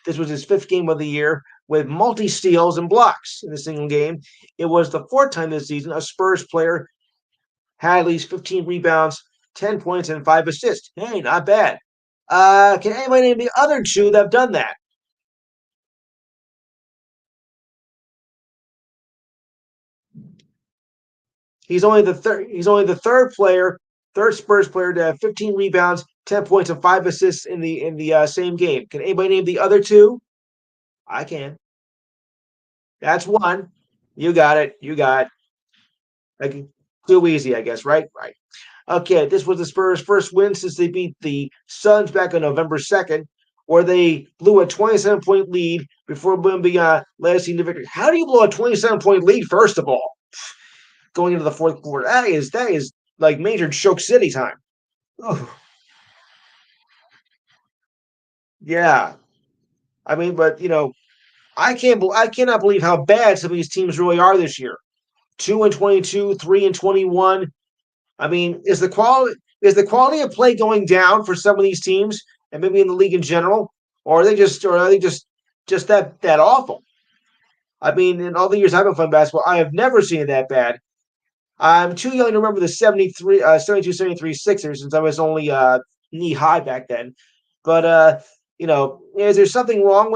This was his 5th game of the year with multi steals and blocks in a single game. It was the 4th time this season a Spurs player had at least 15 rebounds, 10 points, and 5 assists. Hey, not bad. Can anybody name the other 2 that have done that? He's only the third. He's only the third Spurs player to have 15 rebounds, 10 points, and 5 assists in the same game. Can anybody name the other 2? I can. That's one. You got it. You got it. Like, too easy, I guess. Right. Right. Okay. This was the Spurs' first win since they beat the Suns back on November 2nd, where they blew a 27-point lead before Wemby led us into victory. How do you blow a 27-point lead? First of all, going into the fourth quarter. That is like major choke city time. Oh, yeah. I mean, but I cannot believe how bad some of these teams really are this year. 2-22, 3-21. I mean, is the quality of play going down for some of these teams and maybe in the league in general, or are they just that awful? I mean, in all the years I've been playing basketball, I have never seen it that bad. I'm too young to remember the 72-73 Sixers since I was only knee high back then. But is there something wrong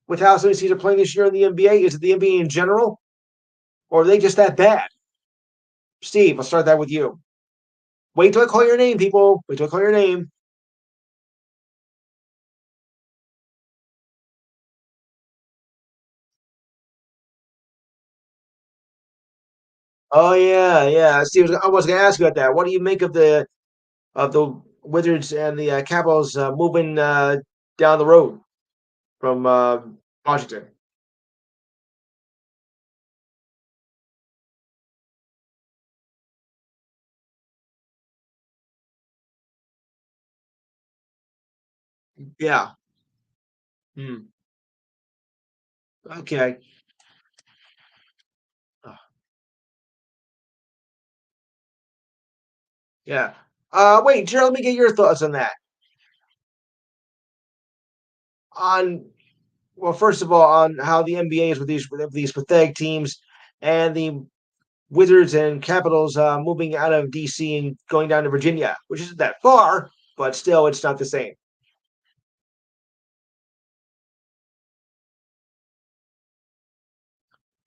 with how some of these teams are playing this year in the NBA? Is it the NBA in general, or are they just that bad? Steve, I'll start that with you. Wait till I call your name, people. Wait till I call your name. Oh yeah, yeah. Steve, I was going to ask you about that. What do you make of the Wizards and the Capitals moving down the road from Washington? Yeah. Hmm. Okay. Yeah. Wait, Gerald, let me get your thoughts on that. On Well, first of all, on how the NBA is with these pathetic teams and the Wizards and Capitals moving out of DC and going down to Virginia, which isn't that far, but still, it's not the same.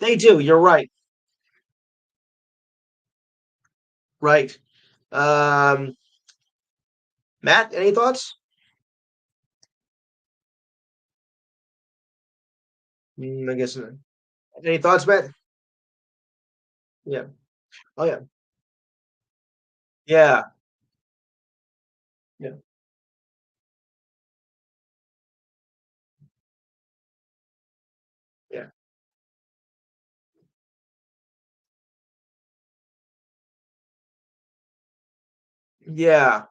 They do. You're right. Right. Um, Matt, any thoughts? I guess. Any thoughts, Matt? Yeah. Oh yeah. Yeah. Yeah. Yeah. Yeah.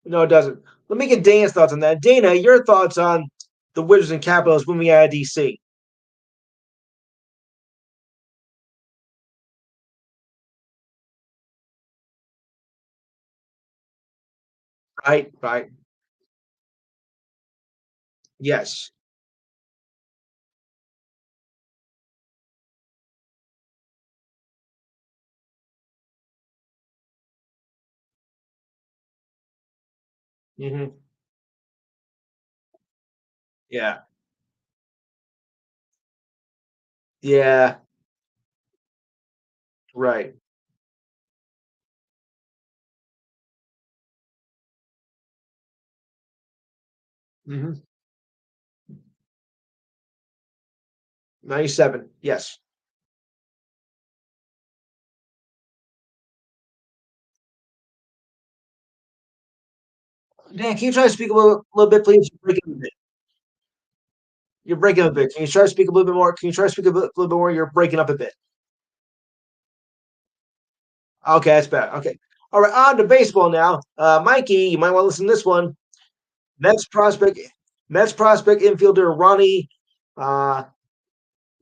No, it doesn't. Let me get Dana's thoughts on that. Dana, your thoughts on the Wizards and Capitals moving out of DC? Right, right. Yes. Mhm. Yeah. Yeah. Right. Mhm. 97. Yes. Dan, can you try to speak a little bit, please? You're breaking a bit. You're breaking up a bit. Can you try to speak a little bit more? Can you try to speak little bit more? You're breaking up a bit. Okay, that's bad. Okay. All right, on to baseball now. Mikey, you might want to listen to this one. Mets prospect, Mets prospect infielder Ronnie uh,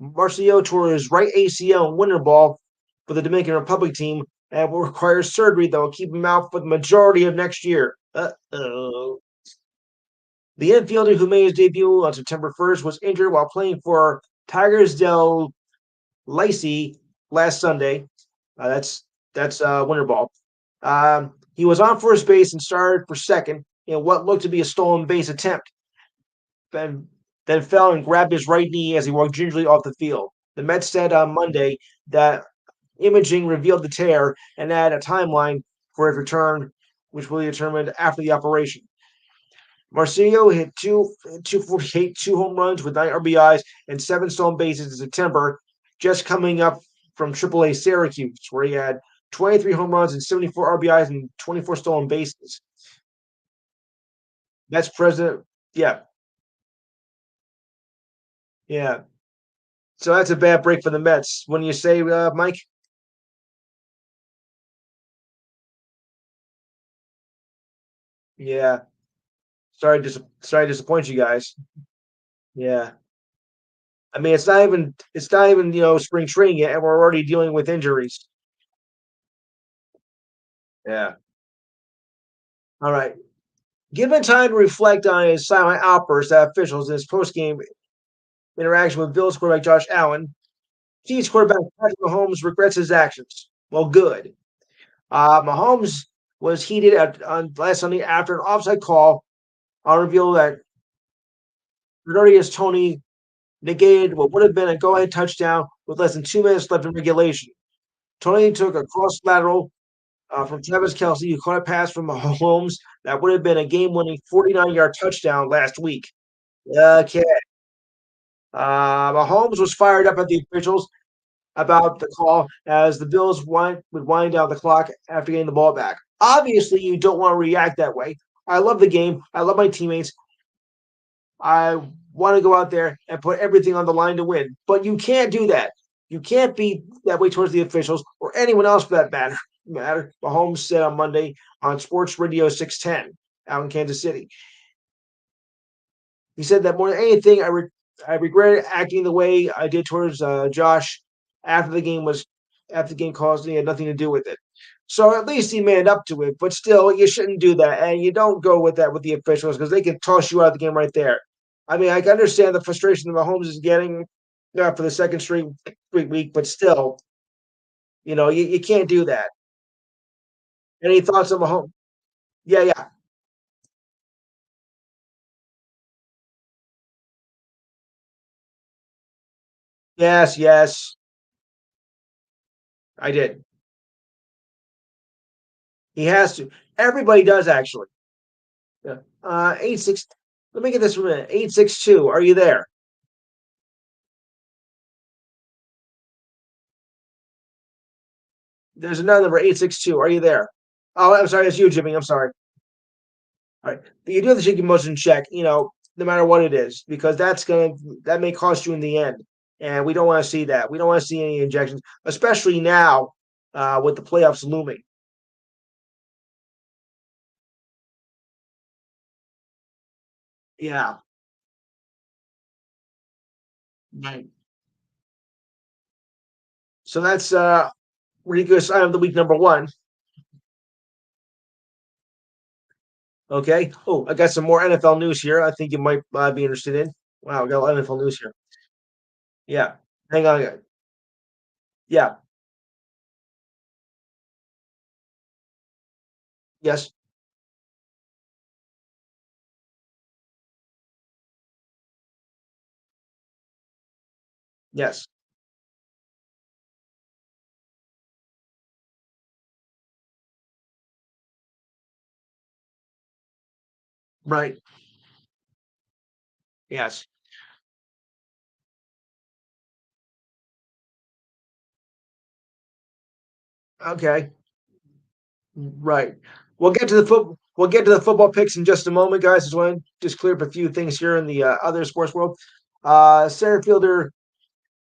Marcio tore his right ACL in winter ball for the Dominican Republic team and will require surgery that will keep him out for the majority of next year. Uh-oh. The infielder who made his debut on September 1st was injured while playing for Tigers del Lacey last Sunday. That's winter ball. He was on first base and started for second in what looked to be a stolen base attempt. Then then fell and grabbed his right knee as he walked gingerly off the field. The Mets said on Monday that imaging revealed the tear and had a timeline for his return, which will be determined after the operation. Marcio hit 248, two home runs with 9 RBIs and 7 stolen bases in September, just coming up from AAA Syracuse, where he had 23 home runs and 74 RBIs and 24 stolen bases. That's president. Yeah, yeah. So that's a bad break for the Mets. When you say, Mike? Yeah. Sorry to disappoint you guys. Yeah. I mean, it's not even spring training yet, and we're already dealing with injuries. Yeah. All right. Given time to reflect on his silent outbursts at officials in his post-game interaction with Bills quarterback Josh Allen, Chiefs quarterback Patrick Mahomes regrets his actions. Well, good. Mahomes was heated on last Sunday after an offside call on reveal that Kadarius Toney negated what would have been a go-ahead touchdown with less than 2 minutes left in regulation. Toney took a cross lateral from Travis Kelce, who caught a pass from Mahomes that would have been a game-winning 49-yard touchdown last week. Okay. Mahomes was fired up at the officials about the call as the Bills would wind down the clock after getting the ball back. Obviously, you don't want to react that way. I love the game. I love my teammates. I want to go out there and put everything on the line to win. But you can't do that. You can't be that way towards the officials or anyone else for that matter. Mahomes said on Monday on Sports Radio 610 out in Kansas City. He said that more than anything, I regretted acting the way I did towards Josh after the game was after the game caused he had nothing to do with it. So at least he manned up to it, but still, you shouldn't do that, and you don't go with that with the officials because they can toss you out of the game right there. I mean, I can understand the frustration that Mahomes is getting for the second straight week, but still, you can't do that. Any thoughts on Mahomes? Yeah, yeah, yes, yes, I did. He has to. Everybody does actually. Yeah. 86. Let me get this for a minute. 862. Are you there? There's another number, 862. Are you there? Oh, I'm sorry. It's you, Jimmy. I'm sorry. All right. But you do have to take your motion check, no matter what it is, because that may cost you in the end. And we don't want to see that. We don't want to see any injections, especially now with the playoffs looming. Yeah. Right. So that's ridiculous item of the week number one. Okay. Oh, I got some more NFL news here. I think you might be interested in. Wow, we got a lot of NFL news here. Yeah. Hang on. Yeah. Yes. Yes. Right. Yes. Okay. Right. We'll get to the football picks in just a moment, guys. Just want to just clear up a few things here in the other sports world. Center fielder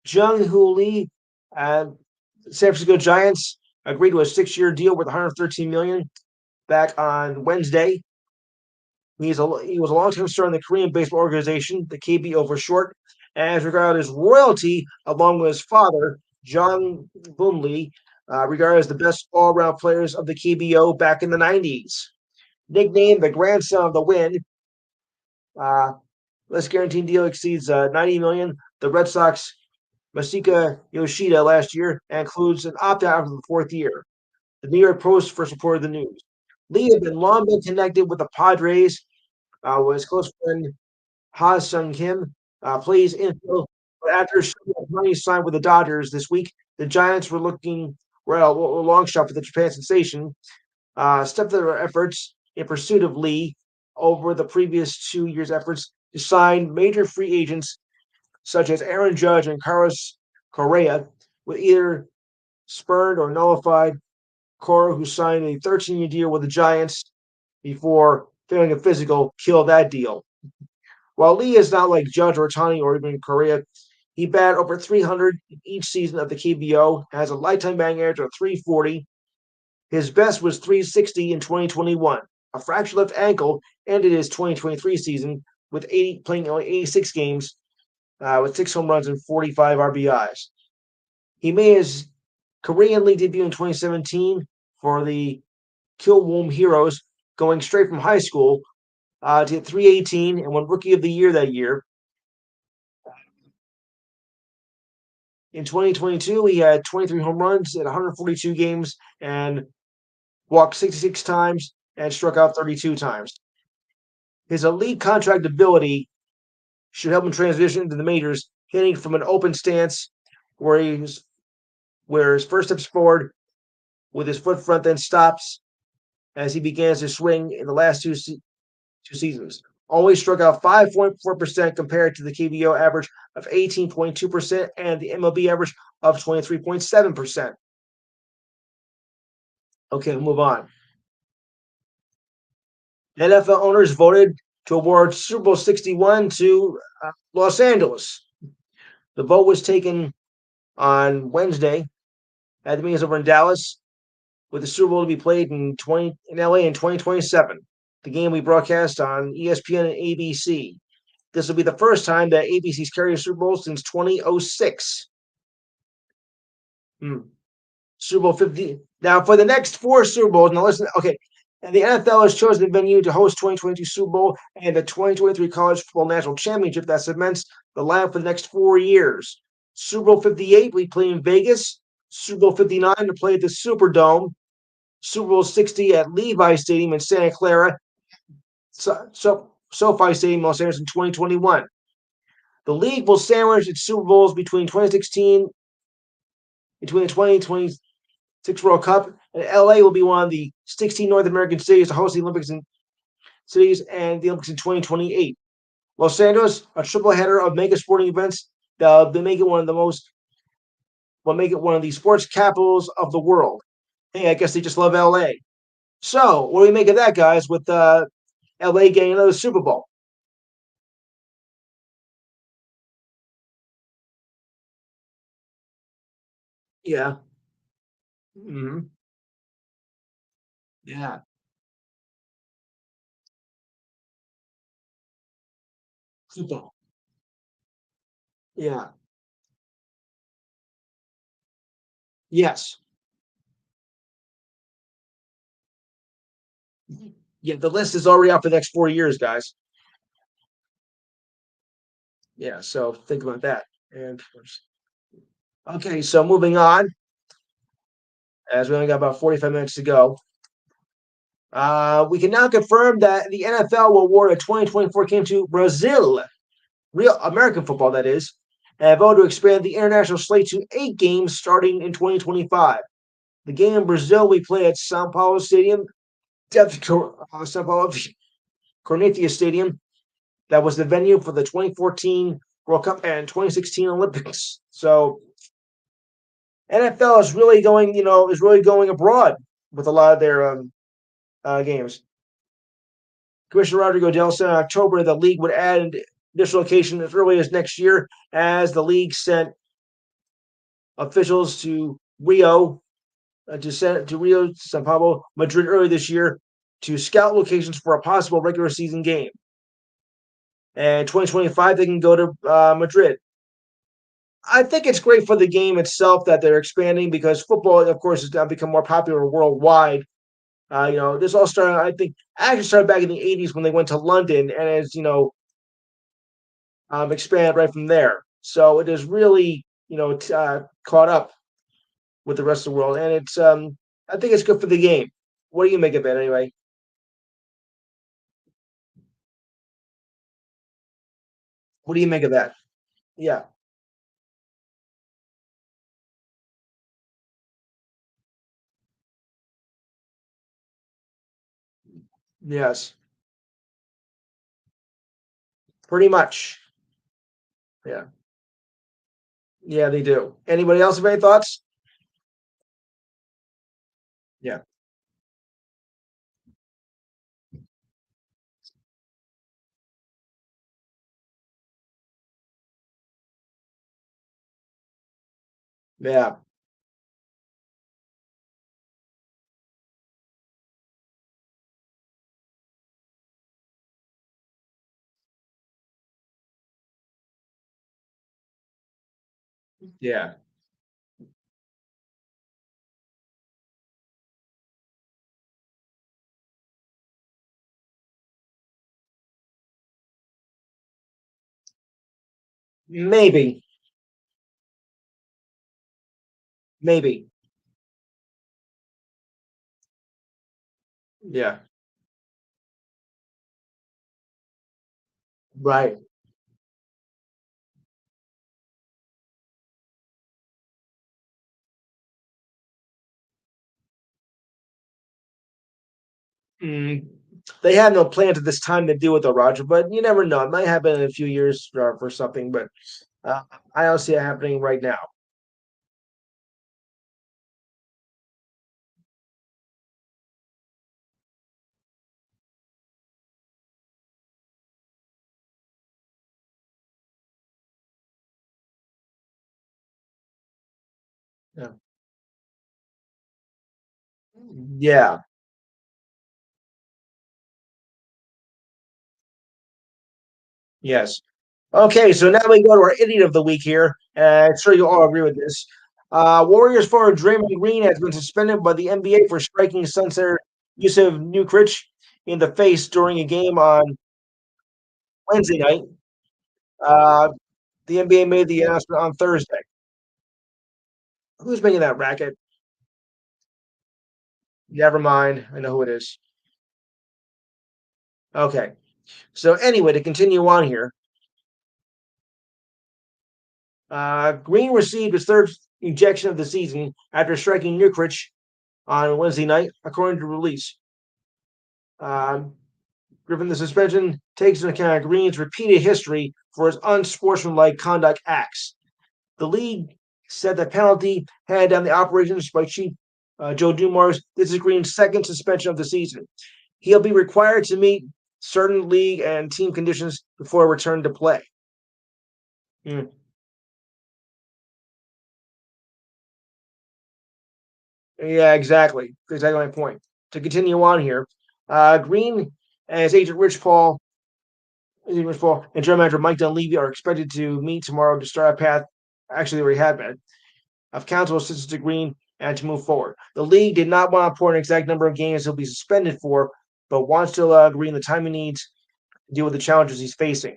Jung Hoo Lee, uh, San Francisco Giants agreed to a 6-year deal worth 113 million back on Wednesday. He was a long-term star in the Korean baseball organization, the KBO for short, and is regarded as royalty along with his father, Jong Boon Lee, regarded as the best all-around players of the KBO back in the 90s. Nicknamed the grandson of the wind, uh, this guaranteed deal exceeds 90 million. The Red Sox Masika Yoshida last year and includes an opt-out after the fourth year. The New York Post first reported the news. Lee had been long been connected with the Padres, was close friend Ha Sung Kim, plays infield. But after money signed with the Dodgers this week, the Giants were looking well a long shot for the Japan sensation. Stepped up their efforts in pursuit of Lee over the previous 2 years' efforts to sign major free agents such as Aaron Judge and Carlos Correa, with either spurned or nullified. Cora, who signed a 13-year deal with the Giants before failing a physical, killed that deal. While Lee is not like Judge or Tani or even Correa, he batted over 300 in each season of the KBO, has a lifetime batting average of 340. His best was 360 in 2021. A fractured left ankle ended his 2023 season with playing only 86 games with 6 home runs and 45 RBIs. He made his Korean League debut in 2017 for the Kilwolm Heroes, going straight from high school to hit 318 and won Rookie of the Year that year. In 2022, he had 23 home runs at 142 games and walked 66 times and struck out 32 times. His elite contract ability should help him transition into the majors, hitting from an open stance where his first steps forward with his foot front, then stops as he begins to swing in the last two seasons. Always struck out 5.4% compared to the KBO average of 18.2% and the MLB average of 23.7%. Okay, we'll move on. NFL owners voted to award Super Bowl 61 to Los Angeles. The vote was taken on Wednesday at the meetings over in Dallas, with the Super Bowl to be played in LA in 2027. The game we broadcast on ESPN and ABC. This will be the first time that ABC's carried a Super Bowl since 2006. Hmm. Super Bowl 50. Now, for the next four Super Bowls, now listen, okay, and the NFL has chosen the venue to host 2022 Super Bowl and the 2023 College Football National Championship that cements the lineup for the next 4 years. Super Bowl 58 we play in Vegas. Super Bowl 59 to play at the Superdome. Super Bowl 60 at Levi Stadium in Santa Clara. SoFi Stadium, Los Angeles in 2021. The league will sandwich its Super Bowls between 2016, between the 2026 World Cup, and LA will be one of the 16 North American cities to host the Olympics and cities and the Olympics in 2028. Los Angeles, a triple header of mega sporting events that will make it one of the most will make it one of the sports capitals of the world. Hey, I guess they just love LA. So, what do we make of that, guys, with LA getting another Super Bowl? Yeah. Hmm. Yeah. Super. Yeah. Yes. Yeah, the list is already out for the next 4 years, guys. Yeah, so think about that. And okay, so moving on, as we only got about 45 minutes to go. We can now confirm that the NFL will award a 2024 game to Brazil, real American football, that is, and vote to expand the international slate to 8 games starting in 2025. The game in Brazil we play at Sao Paulo Stadium, Sao Paulo Corinthians Stadium, that was the venue for the 2014 World Cup and 2016 Olympics. So NFL is really going, is really going abroad with a lot of their games. Commissioner Rodrigo Del said in October the league would add an additional location as early as next year, as the league sent officials to Rio, Sao Paulo, Madrid early this year to scout locations for a possible regular season game. And 2025 they can go to Madrid. I think it's great for the game itself that they're expanding because football, of course, has now become more popular worldwide. This all started, I think, actually started back in the 80s when they went to London, and it's, expanded right from there. So it is really, caught up with the rest of the world, and it's, I think it's good for the game. What do you make of it anyway? What do you make of that? Yeah. Yes. Pretty much. Yeah. Yeah, they do. Anybody else have any thoughts? Yeah. Yeah. Yeah. Maybe. Maybe. Yeah. Right. Mm, they have no plans at this time to deal with the Roger, but you never know. It might happen in a few years for something, but uh, I don't see it happening right now. Yeah. Yeah. Yes. Okay, so now we go to our idiot of the week here. I'm sure you'll all agree with this. Warriors forward Draymond Green has been suspended by the NBA for striking Sun center Yusuf Nurkic in the face during a game on Wednesday night. Uh, the NBA made the announcement on Thursday. Who's making that racket? Never mind. I know who it is. Okay. So anyway, to continue on here, Green received his third ejection of the season after striking Nurkic on Wednesday night, according to release. Um, Given the suspension takes into account Green's repeated history for his unsportsmanlike conduct acts. The league said the penalty handed down the operations by Chief Joe Dumars. This is Green's second suspension of the season. He'll be required to meet certain league and team conditions before return to play. Mm. Yeah, exactly. Exactly my point. To continue on here, Green and his agent Rich Paul and general manager Mike Dunleavy are expected to meet tomorrow to start a path. Actually, they already have been of council assistance to Green and to move forward. The league did not want to report an exact number of games he'll be suspended for, but wants to agree on the time he needs to deal with the challenges he's facing.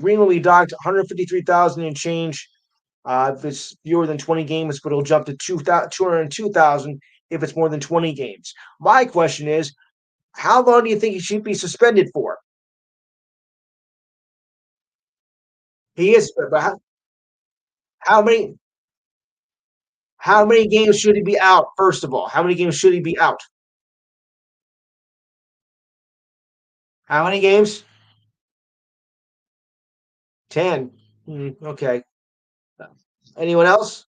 Green will be docked 153,000 and change if it's fewer than 20 games, but it'll jump to 202,000 if it's more than 20 games. My question is, how long do you think he should be suspended for? He is, but how many how many games should he be out? First of all, how many games should he be out? How many games? 10. Okay. Anyone else?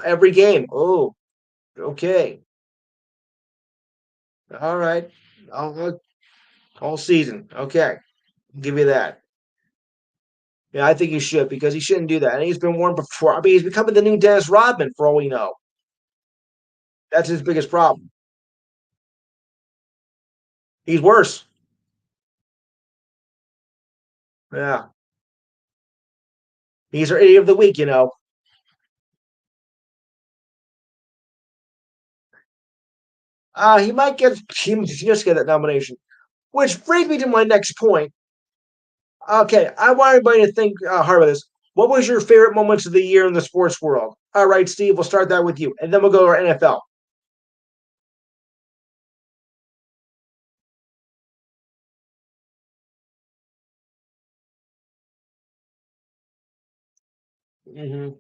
Every game. Oh, okay. All right. All, all season. Okay. Give you that. Yeah, I think he should because he shouldn't do that. And he's been warned before. I mean, he's becoming the new Dennis Rodman for all we know. That's his biggest problem. He's worse. Yeah. He's our idiot of the week. He might get he just get that nomination. Which brings me to my next point. Okay, I want everybody to think hard about this. What was your favorite moments of the year in the sports world? All right, Steve, we'll start that with you, and then we'll go to our NFL. Hmm.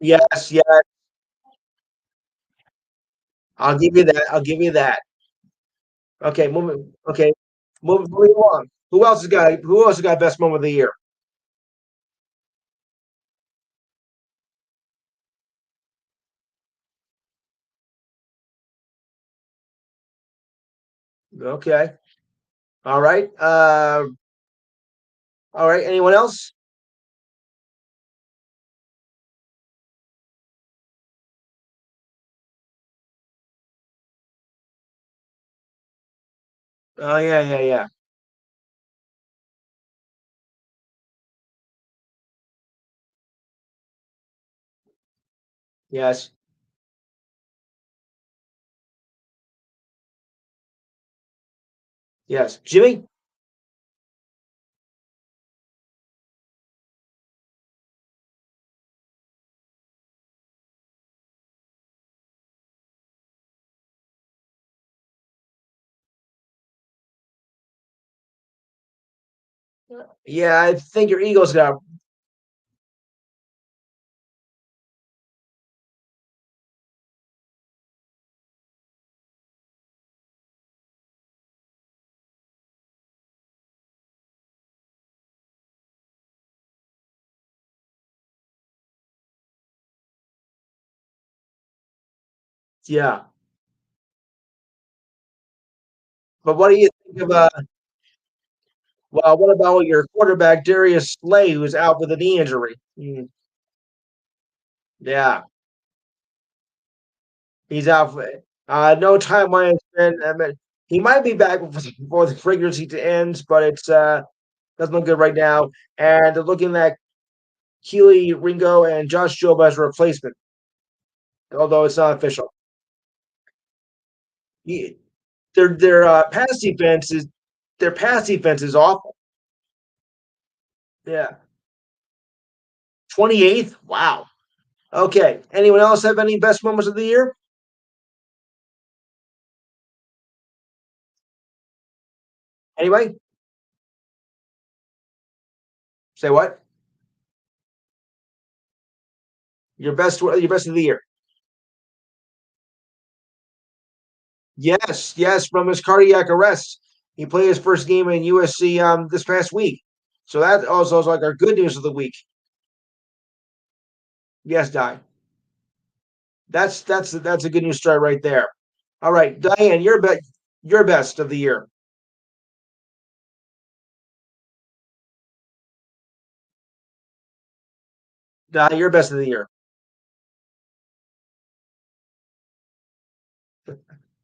Yes, yeah, I'll give you that. I'll give you that. Okay, moving. Okay, moving along. Who else has got? Who else has got best moment of the year? Okay, all right. All right. Anyone else? Oh yeah, yeah, yeah. Yes, yes. Jimmy. Yeah, I think your Eagles got. Yeah, but what do you think of? Well, what about your quarterback Darius Slay, who's out with a knee injury? Yeah, he's out. No timeline has been. I mean, he might be back before the free agency ends, but it's doesn't look good right now. And they're looking at Keely Ringo and Josh Jobe as a replacement, although it's not official. He, their pass defense is awful. Yeah, 28th. Wow. Okay. Anyone else have any best moments of the year? Anyway, say what? Your best of the year. Yes, yes, from his cardiac arrest. He played his first game in USC this past week. So that also is like our good news of the week. Yes, Di. That's a good news start right there. All right, Diane, your best of the year. Di, your best of the year.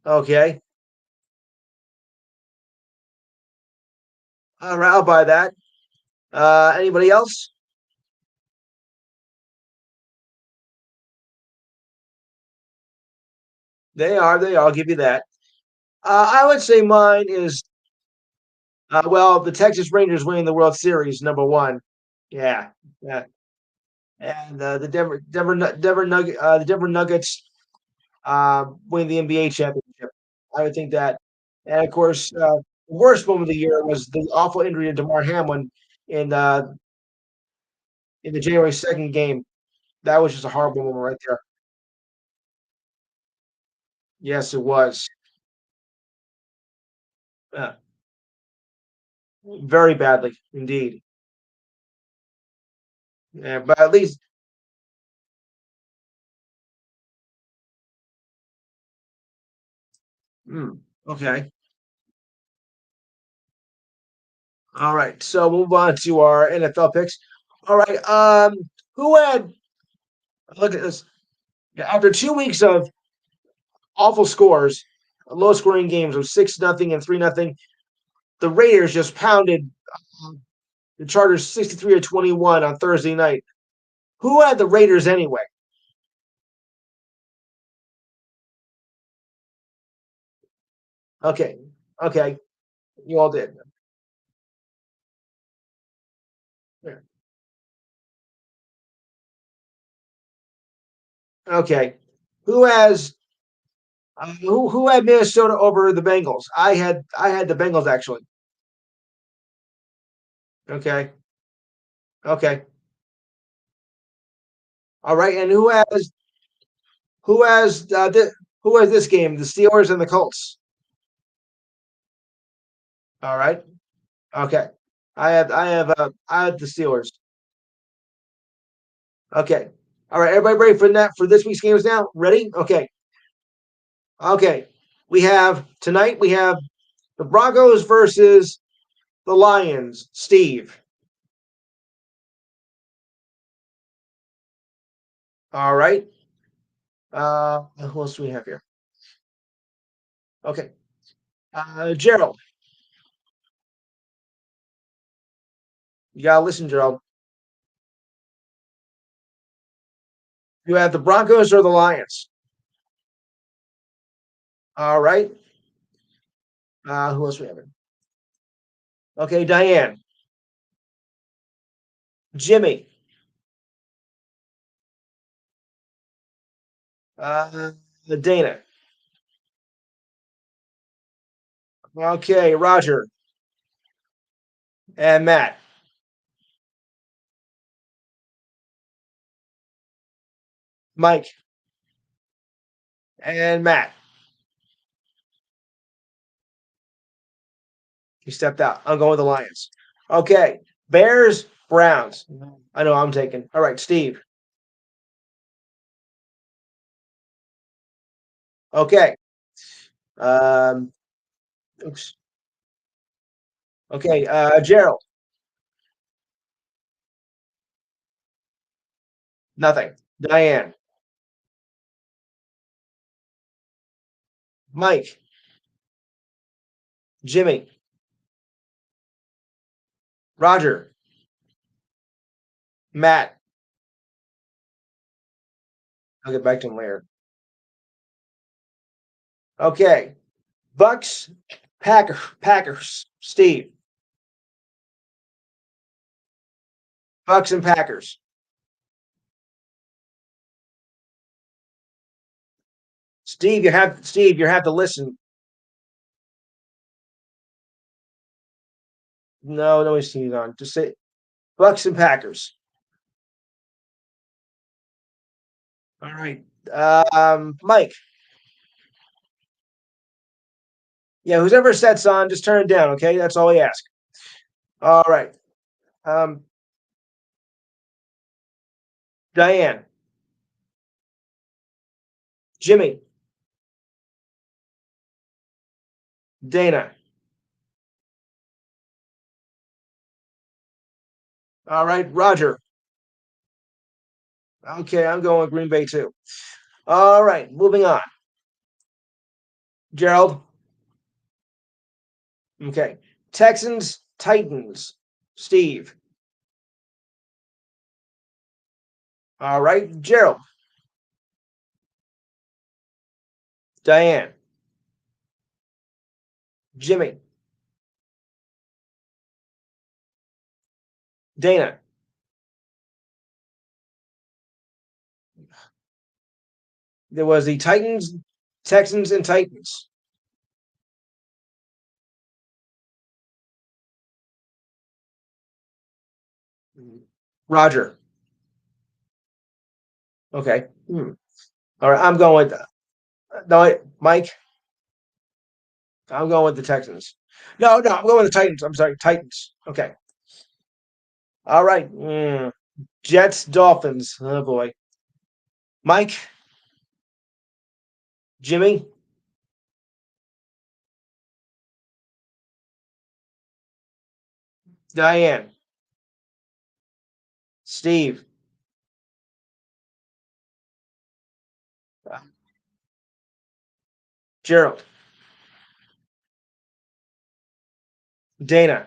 Okay. All right, I'll buy that. Anybody else? They are. They are. I'll give you that. I would say mine is well, the Texas Rangers winning the World Series, number one. Yeah, yeah, and the Denver Nuggets winning the NBA championship. I would think that, and of course, the worst moment of the year was the awful injury of Damar Hamlin in uh, in the January 2nd game. That was just a horrible moment right there. Yes, it was. Uh, very badly indeed. Yeah, but at least okay. All right. So move on to our NFL picks. All right. Who had look at this. Yeah, after 2 weeks of awful scores, low scoring games of 6-0 and 3-0, the Raiders just pounded the Chargers 63-21 on Thursday night. Who had the Raiders anyway? Okay. Okay. You all did. Yeah. Okay. Who has who had Minnesota over the Bengals? I had the Bengals actually. Okay. Okay. All right. And who has who has this game? The Steelers and the Colts. All right. Okay. I have the Steelers. Okay. All right. Everybody ready for that for this week's games now? Ready? Okay. Okay. We have the Broncos versus the Lions. Steve. All right. Who else do we have here? Okay. Gerald. You gotta listen, Gerald. You have the Broncos or the Lions. All right. Who else we have? Okay, Diane. Jimmy. Uh, Dana. Okay, Roger and Matt. Mike and Matt. He stepped out. I'm going with the Lions. Okay, Bears, Browns. I know I'm taking. All right, Steve. Okay. Um, oops. Okay, Gerald. Nothing. Diane. Mike. Jimmy. Roger. Matt. I'll get back to him later. Okay. Bucks, Packers. Steve. Bucks and Packers. Steve, you have to listen. No, no, he's on. Just say Bucks and Packers. All right. Mike. Yeah, who's ever sets on, just turn it down, okay? That's all we ask. All right. Um, Diane. Jimmy. Dana. All right, Roger. Okay, I'm going with Green Bay too. All right, moving on. Gerald. Okay. Texans Titans, Steve. All right, Gerald. Diane. Jimmy. Dana. There was the Titans, Texans, and Titans. Roger. Okay. All right. I'm going with no, Mike. I'm going with the Texans. No, I'm going with the Titans. I'm sorry, Titans. Okay. All right. Jets, Dolphins. Oh boy. Mike, Jimmy, Diane, Steve, Gerald, Dana.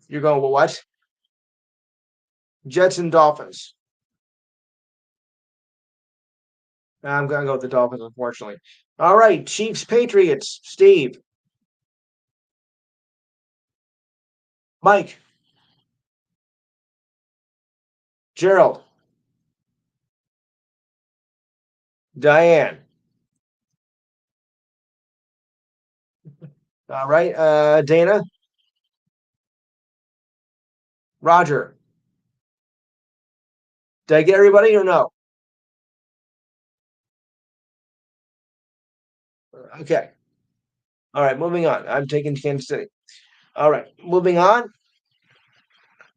You're going with what? Jets and Dolphins. I'm going to go with the Dolphins, unfortunately. All right. Chiefs, Patriots. Steve, Mike, Gerald, Diane. All right. Dana, Roger. Did I get everybody or no? Okay. All right. Moving on. I'm taking Kansas City. All right. Moving on.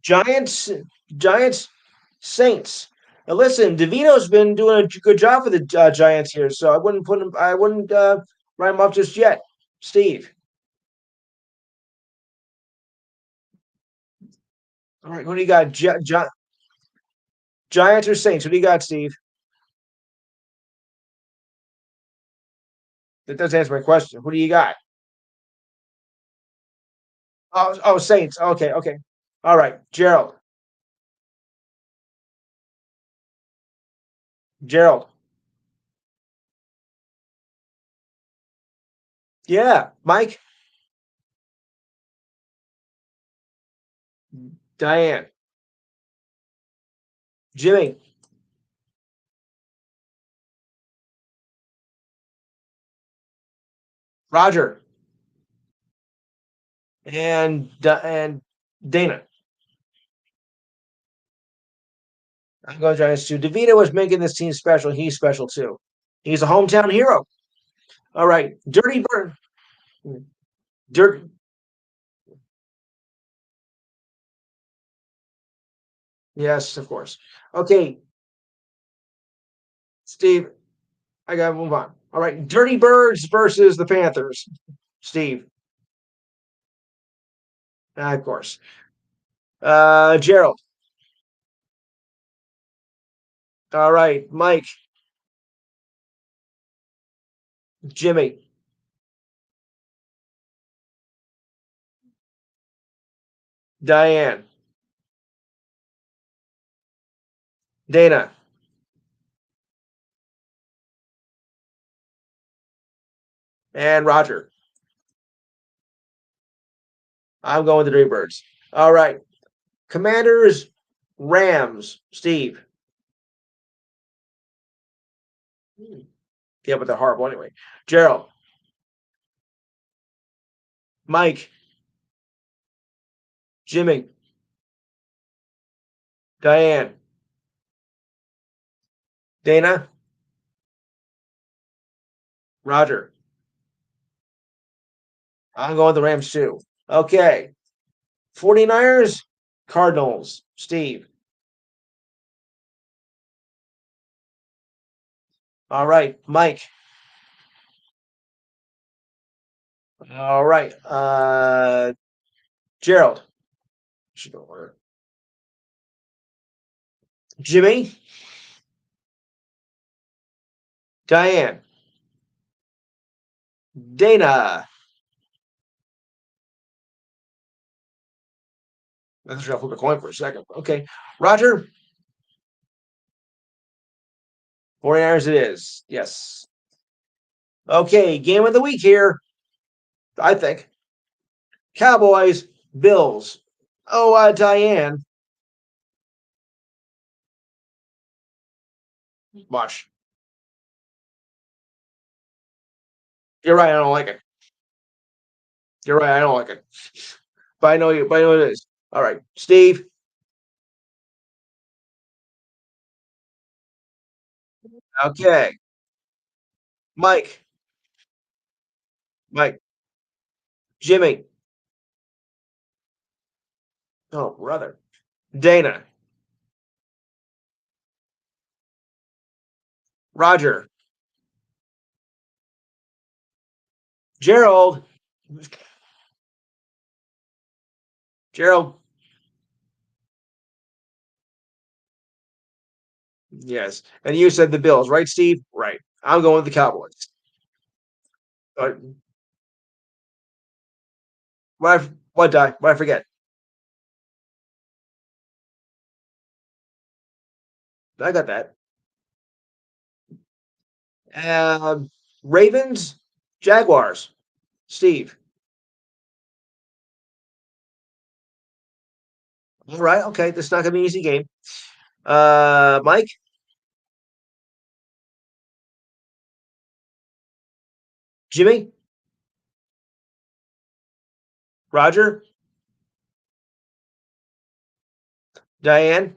Giants, Giants, Saints. Now listen, DeVito's been doing a good job for the Giants here, so I wouldn't put him. I wouldn't write him off just yet. Steve. All right, who do you got? Giants or Saints? Who do you got, Steve? That does answer my question. Who do you got? Saints. Okay. All right, Gerald. Gerald. Yeah, Mike. Diane. Jimmy. Roger. And Dana. I'm going Giants too. DeVito was making this team special. He's special too. He's a hometown hero. All right, Dirty Bird. Dirt. Yes, of course. Okay, Steve. I gotta move on. All right, Dirty Birds versus the Panthers. Steve. Of course. Gerald. All right, Mike. Jimmy. Diane. Dana. And Roger. I'm going with the Dirty Birds. All right, Commanders. Rams. Steve. Yeah, but they're horrible anyway. Gerald. Mike. Jimmy. Diane. Dana. Roger. I'm going with the Rams too. Okay. 49ers, Cardinals. Steve. All right. Mike. All right. Gerald. Should go order. Jimmy. Diane. Dana. Let's just flip a coin for a second. Okay. Roger. 49ers it is. Yes. Okay. Game of the week here, I think. Cowboys, Bills. Oh, Diane. Watch. You're right. I don't like it. You're right. I don't like it. But I know you. But I know it is. All right. Steve. Okay. Mike. Mike. Jimmy. Oh, brother. Dana. Roger. Gerald. Gerald. Yes. And you said the Bills, right, Steve? Right. I'm going with the Cowboys. Uh, what die? What I forget? I got that. Um, Ravens, Jaguars. Steve. All right. Okay. This is not going to be an easy game. Mike, Jimmy, Roger, Diane,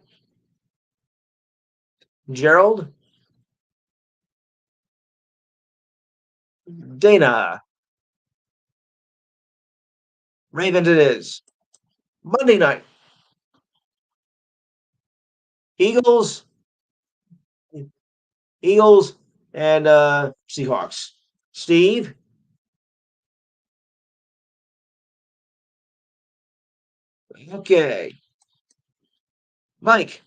Gerald, Dana. Ravens it is. Monday night. Eagles, Eagles, and Seahawks. Steve. Okay. Mike,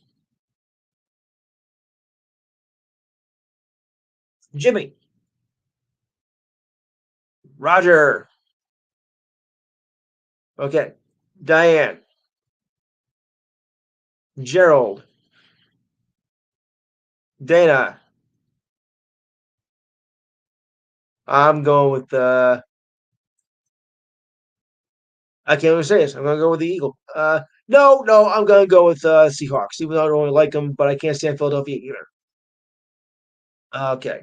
Jimmy, Roger. Okay. Diane, Gerald, Dana. I'm going with I can't even say this. I'm going to go with the Eagle. No, I'm going to go with Seahawks, even though I don't really like them, but I can't stand Philadelphia either. Okay,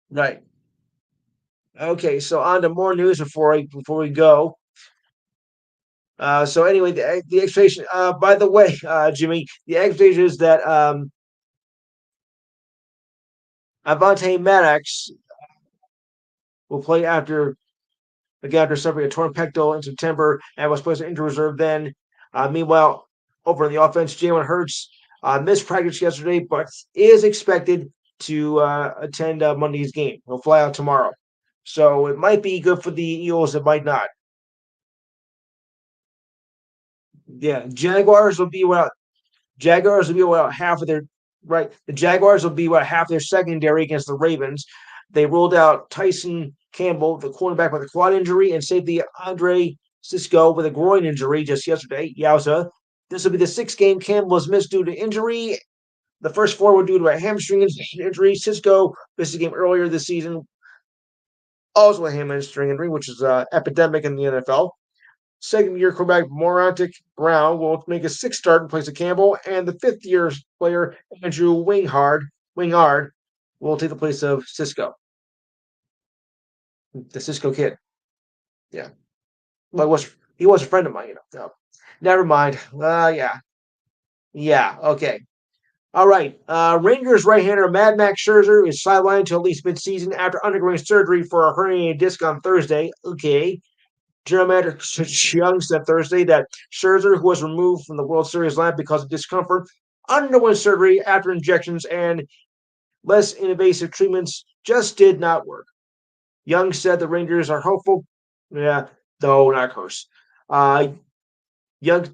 right. Okay, so on to more news before we go. So anyway, the expectation. By the way, Jimmy, the expectation is that Avante Maddox will play after suffering a torn pectoral in September and was placed on injury reserve then. Meanwhile, over in the offense, Jalen Hurts missed practice yesterday, but is expected to attend Monday's game. He'll fly out tomorrow. So it might be good for the Eagles. It might not. Yeah, Jaguars will be without half of their right. The Jaguars will be about half their secondary against the Ravens. They ruled out Tyson Campbell, the cornerback, with a quad injury, and safety Andre Cisco with a groin injury just yesterday. Yowza. This will be the sixth game Campbell was missed due to injury. The first four were due to a hamstring injury. Cisco missed a game earlier this season, also a hamstring injury, which is epidemic in the NFL. Second-year quarterback Morontic Brown will make a sixth start in place of Campbell, and the fifth-year player Andrew Wingard will take the place of Cisco, the Cisco kid. Yeah, well, he was a friend of mine, No, never mind. Yeah. Okay. All right. Rangers right-hander Mad Max Scherzer is sidelined until at least midseason after undergoing surgery for a herniated disc on Thursday. Okay. General Manager Young said Thursday that Scherzer, who was removed from the World Series lineup because of discomfort, underwent surgery after injections and less invasive treatments just did not work. Young said the Rangers are hopeful. Yeah, no, not curse. Young,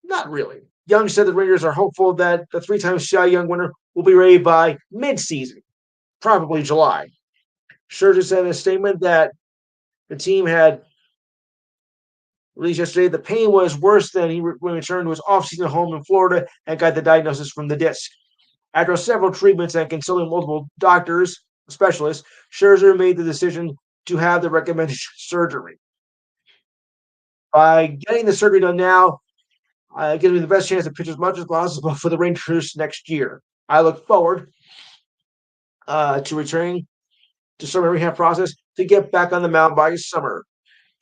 not really. Young said the Rangers are hopeful that the three-time Cy Young winner will be ready by mid-season, probably July. Scherzer said in a statement that the team had released yesterday. The pain was worse than when he returned to his offseason home in Florida and got the diagnosis from the disc. After several treatments and consulting multiple doctors, specialists, Scherzer made the decision to have the recommended surgery. By getting the surgery done now, it gives me the best chance to pitch as much as possible for the Rangers next year. I look forward to returning to summer rehab process to get back on the mound by summer.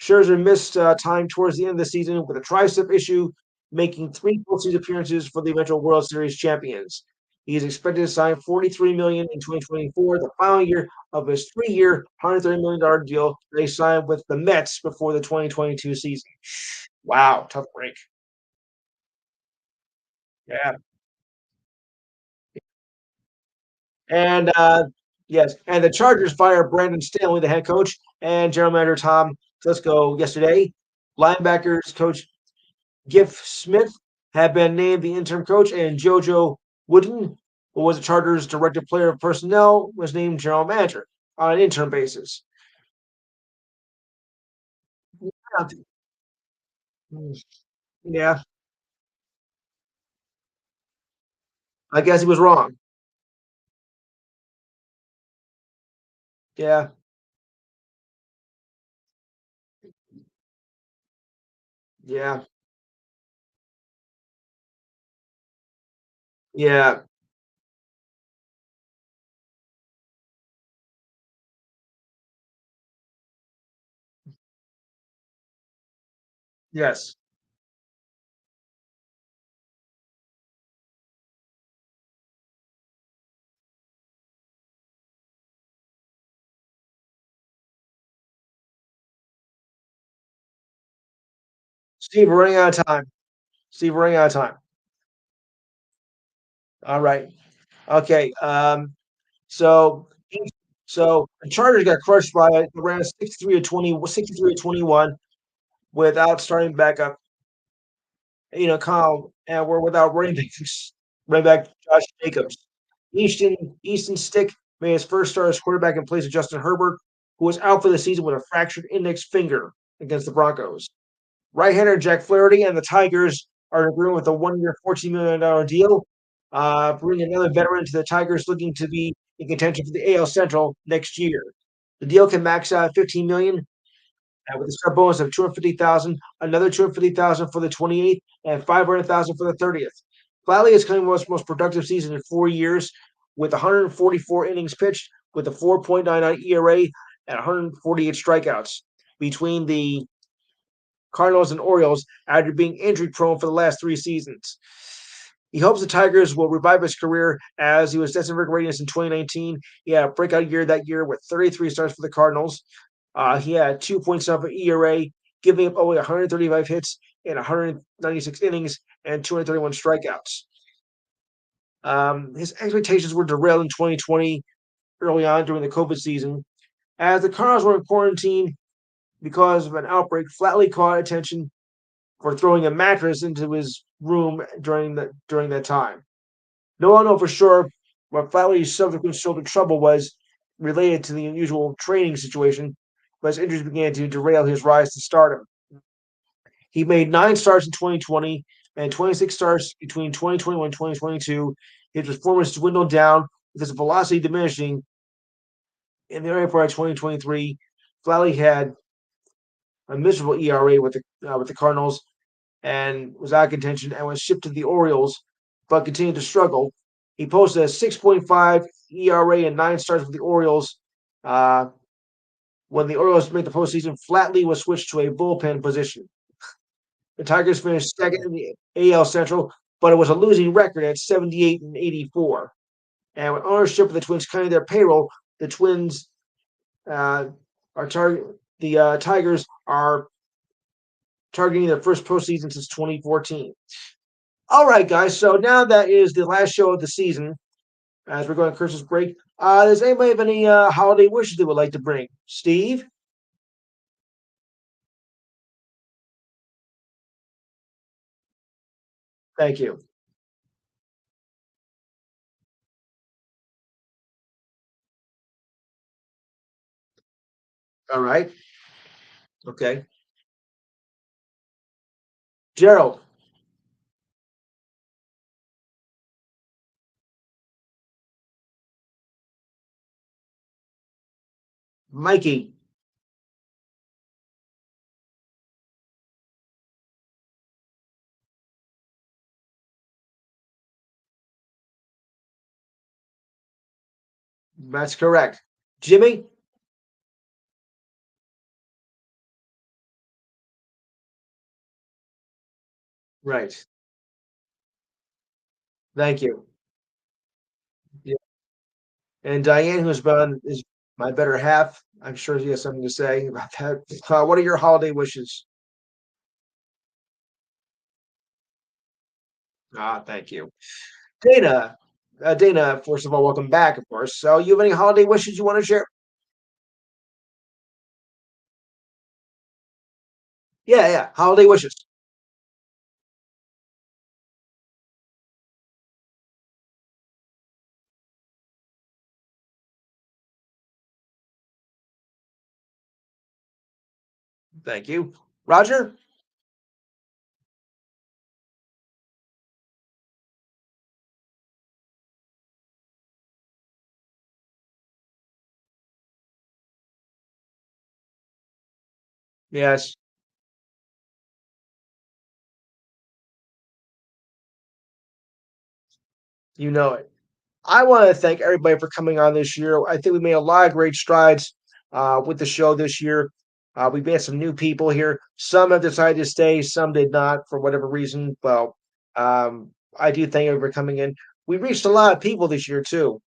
Scherzer missed time towards the end of the season with a tricep issue, making three postseason appearances for the eventual World Series champions. He is expected to sign $43 million in 2024, the final year of his three-year, $130 million deal they signed with the Mets before the 2022 season. Wow, tough break. Yeah, and yes, and the Chargers fired Brandon Staley, the head coach, and general manager Tom Telesco yesterday. Linebackers coach Giff Smith had been named the interim coach, and JoJo Wooden, who was the Chargers' director player of personnel, was named general manager on an interim basis. Yeah, I guess he was wrong. Yeah, yeah, yeah, yes. Steve, we're running out of time. Steve, we're running out of time. All right. Okay. So so the Chargers got crushed by the Rams 63 to 21 without starting backup, Kyle, and we're without running back Josh Jacobs. Easton Easton Stick made his first start as quarterback in place of Justin Herbert, who was out for the season with a fractured index finger against the Broncos. Right-hander Jack Flaherty and the Tigers are agreeing with a one-year, $14 million deal, bringing another veteran to the Tigers, looking to be in contention for the AL Central next year. The deal can max out at $15 million, with a start bonus of 250,000, another 250,000 for the 28th, and 500,000 for the 30th. Flatley is claiming his most productive season in 4 years, with 144 innings pitched, with a 4.99 ERA and 148 strikeouts between the Cardinals and Orioles after being injury prone for the last three seasons. He hopes the Tigers will revive his career as he was destined for greatness in 2019. He had a breakout year that year with 33 starts for the Cardinals. He had 2.7 ERA, giving up only 135 hits in 196 innings and 231 strikeouts. His expectations were derailed in 2020 early on during the COVID season. As the Cardinals were in quarantine because of an outbreak, Flatley caught attention for throwing a mattress into his room during that time. No one knows for sure what Flatley's subsequent shoulder trouble was related to the unusual training situation, but his injuries began to derail his rise to stardom. He made 9 starts in 2020 and 26 starts between 2021 and 2022. His performance dwindled down with his velocity diminishing in the early part of 2023. Flatley had a miserable ERA with the Cardinals and was out of contention and was shipped to the Orioles, but continued to struggle. He posted a 6.5 ERA and 9 starts with the Orioles. Uh, when the Orioles made the postseason, Flatley was switched to a bullpen position. The Tigers finished second in the AL Central, but it was a losing record at 78 and 84. And with ownership of the Twins cutting their payroll, the Twins are target the Tigers are targeting their first postseason since 2014. All right, guys. So now that is the last show of the season, as we're going to Christmas break. Does anybody have any holiday wishes they would like to bring? Steve, thank you. All right. Okay. Gerald, Mikey. That's correct. Jimmy. Right. Thank you. Yeah. And Diane, who's been is my better half. I'm sure she has something to say about that. What are your holiday wishes? Ah, thank you. Dana. Dana, first of all, welcome back, of course. So, you have any holiday wishes you want to share? Yeah, yeah. Holiday wishes. Thank you. Roger? Yes, you know it. I want to thank everybody for coming on this year. I think we made a lot of great strides with the show this year. We've met some new people here. Some have decided to stay, some did not for whatever reason. Well, I do thank everybody for coming in. We reached a lot of people this year too.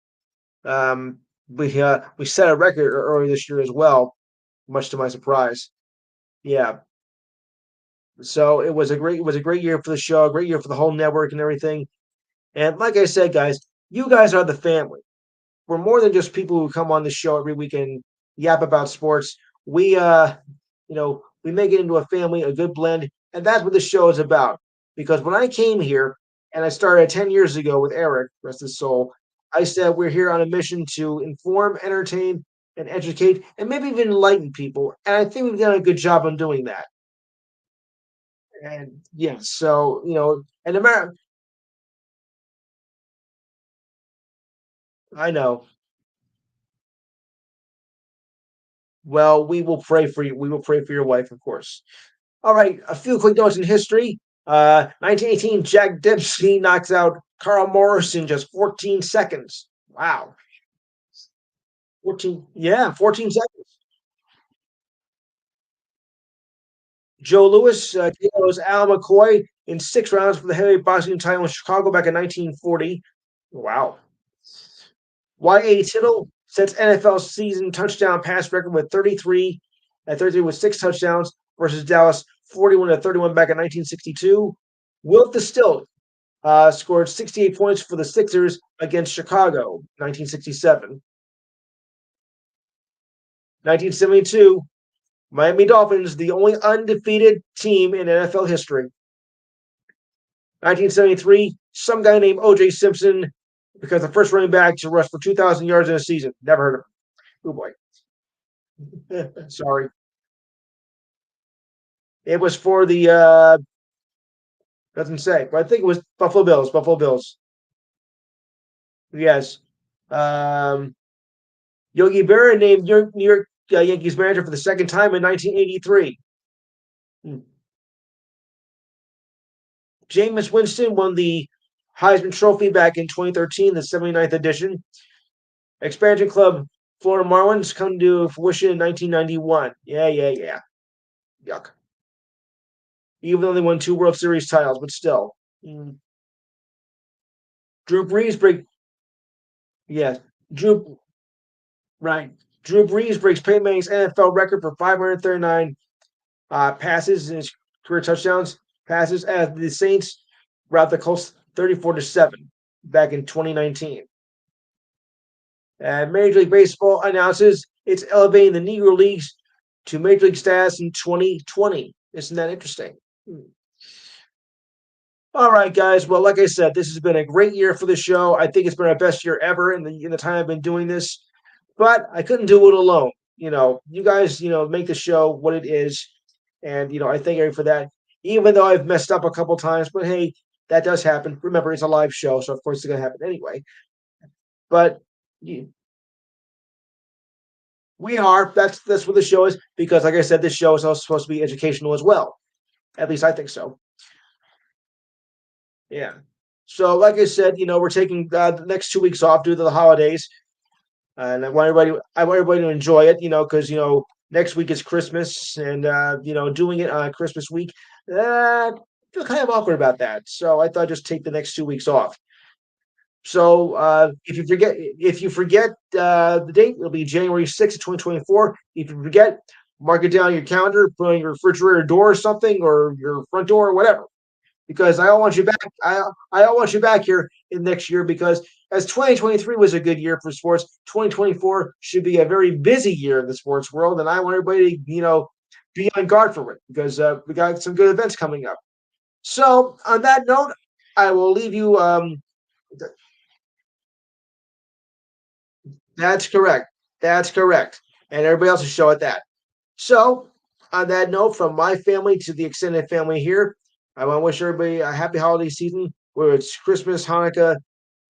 Um, we set a record earlier this year as well, much to my surprise. Yeah, so it was a great year for the show, a great year for the whole network and everything. And like I said, guys, you guys are the family. We're more than just people who come on the show every week and yap about sports. We make it into a family, a good blend, and that's what the show is about. Because when I came here and I started 10 years ago with Eric, rest his soul, I said we're here on a mission to inform, entertain, and educate, and maybe even enlighten people. And I think we've done a good job on doing that. And yeah, so and America, I know. Well, we will pray for you. We will pray for your wife, of course. All right, a few quick notes in history. 1918, Jack Dempsey knocks out Carl Morris in just 14 seconds. Wow, 14, yeah, 14 seconds. Joe Louis KO's Al McCoy in 6 rounds for the heavyweight boxing title in Chicago back in 1940. Wow. Y.A. Tittle sets NFL season touchdown pass record with 33 at 33 with 6 touchdowns versus Dallas 41 to 31 back in 1962. Wilt the Stilt scored 68 points for the Sixers against Chicago, 1967. 1972, Miami Dolphins, the only undefeated team in NFL history. 1973, some guy named O.J. Simpson becomes the first running back to rush for 2,000 yards in a season. Never heard of him. Oh boy. Sorry. It was for the doesn't say, but I think it was Buffalo Bills. Buffalo Bills. Yes. Um, Yogi Berra named New York Yankees manager for the second time in 1983. Hmm. Jameis Winston won the Heisman Trophy back in 2013, the 79th edition. Expansion Club Florida Marlins come to fruition in 1991. Yeah, yeah, yeah. Yuck. Even though they won 2 World Series titles, but still. Mm. Drew Brees break. Yes, Drew. Right. Drew Brees breaks Peyton Manning's NFL record for 539 passes in his career touchdowns passes as the Saints rout the Colts 34-7 back in 2019. And Major League Baseball announces it's elevating the Negro Leagues to Major League status in 2020. Isn't that interesting? All right, guys. Well, like I said, this has been a great year for the show. I think it's been our best year ever in the time I've been doing this. But I couldn't do it alone. you guys, make the show what it is, and I thank you for that. Even though I've messed up a couple times, but hey, that does happen. Remember, it's a live show, so of course it's gonna happen anyway. But we are. That's what the show is because, like I said, this show is also supposed to be educational as well. At least I think so. Yeah. So, like I said, we're taking the next 2 weeks off due to the holidays, and I want everybody to enjoy it. Because next week is Christmas, and doing it on Christmas week, I feel kind of awkward about that. So I thought I'd just take the next 2 weeks off. So if you forget the date, it'll be January 6th, 2024. If you forget, mark it down on your calendar, put it on your refrigerator door or something, or your front door or whatever. Because I don't want you back. I don't want you back here in next year because as 2023 was a good year for sports, 2024 should be a very busy year in the sports world, and I want everybody to be on guard for it because we got some good events coming up. So on that note, I will leave you. That's correct. That's correct. And everybody else is show at that. So, on that note, from my family to the extended family here, I want to wish everybody a happy holiday season, whether it's Christmas, Hanukkah,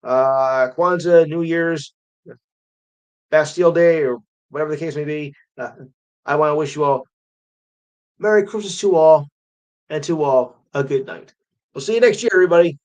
Kwanzaa, New Year's, Bastille Day, or whatever the case may be. I want to wish you all Merry Christmas to all, and to all a good night. We'll see you next year, everybody.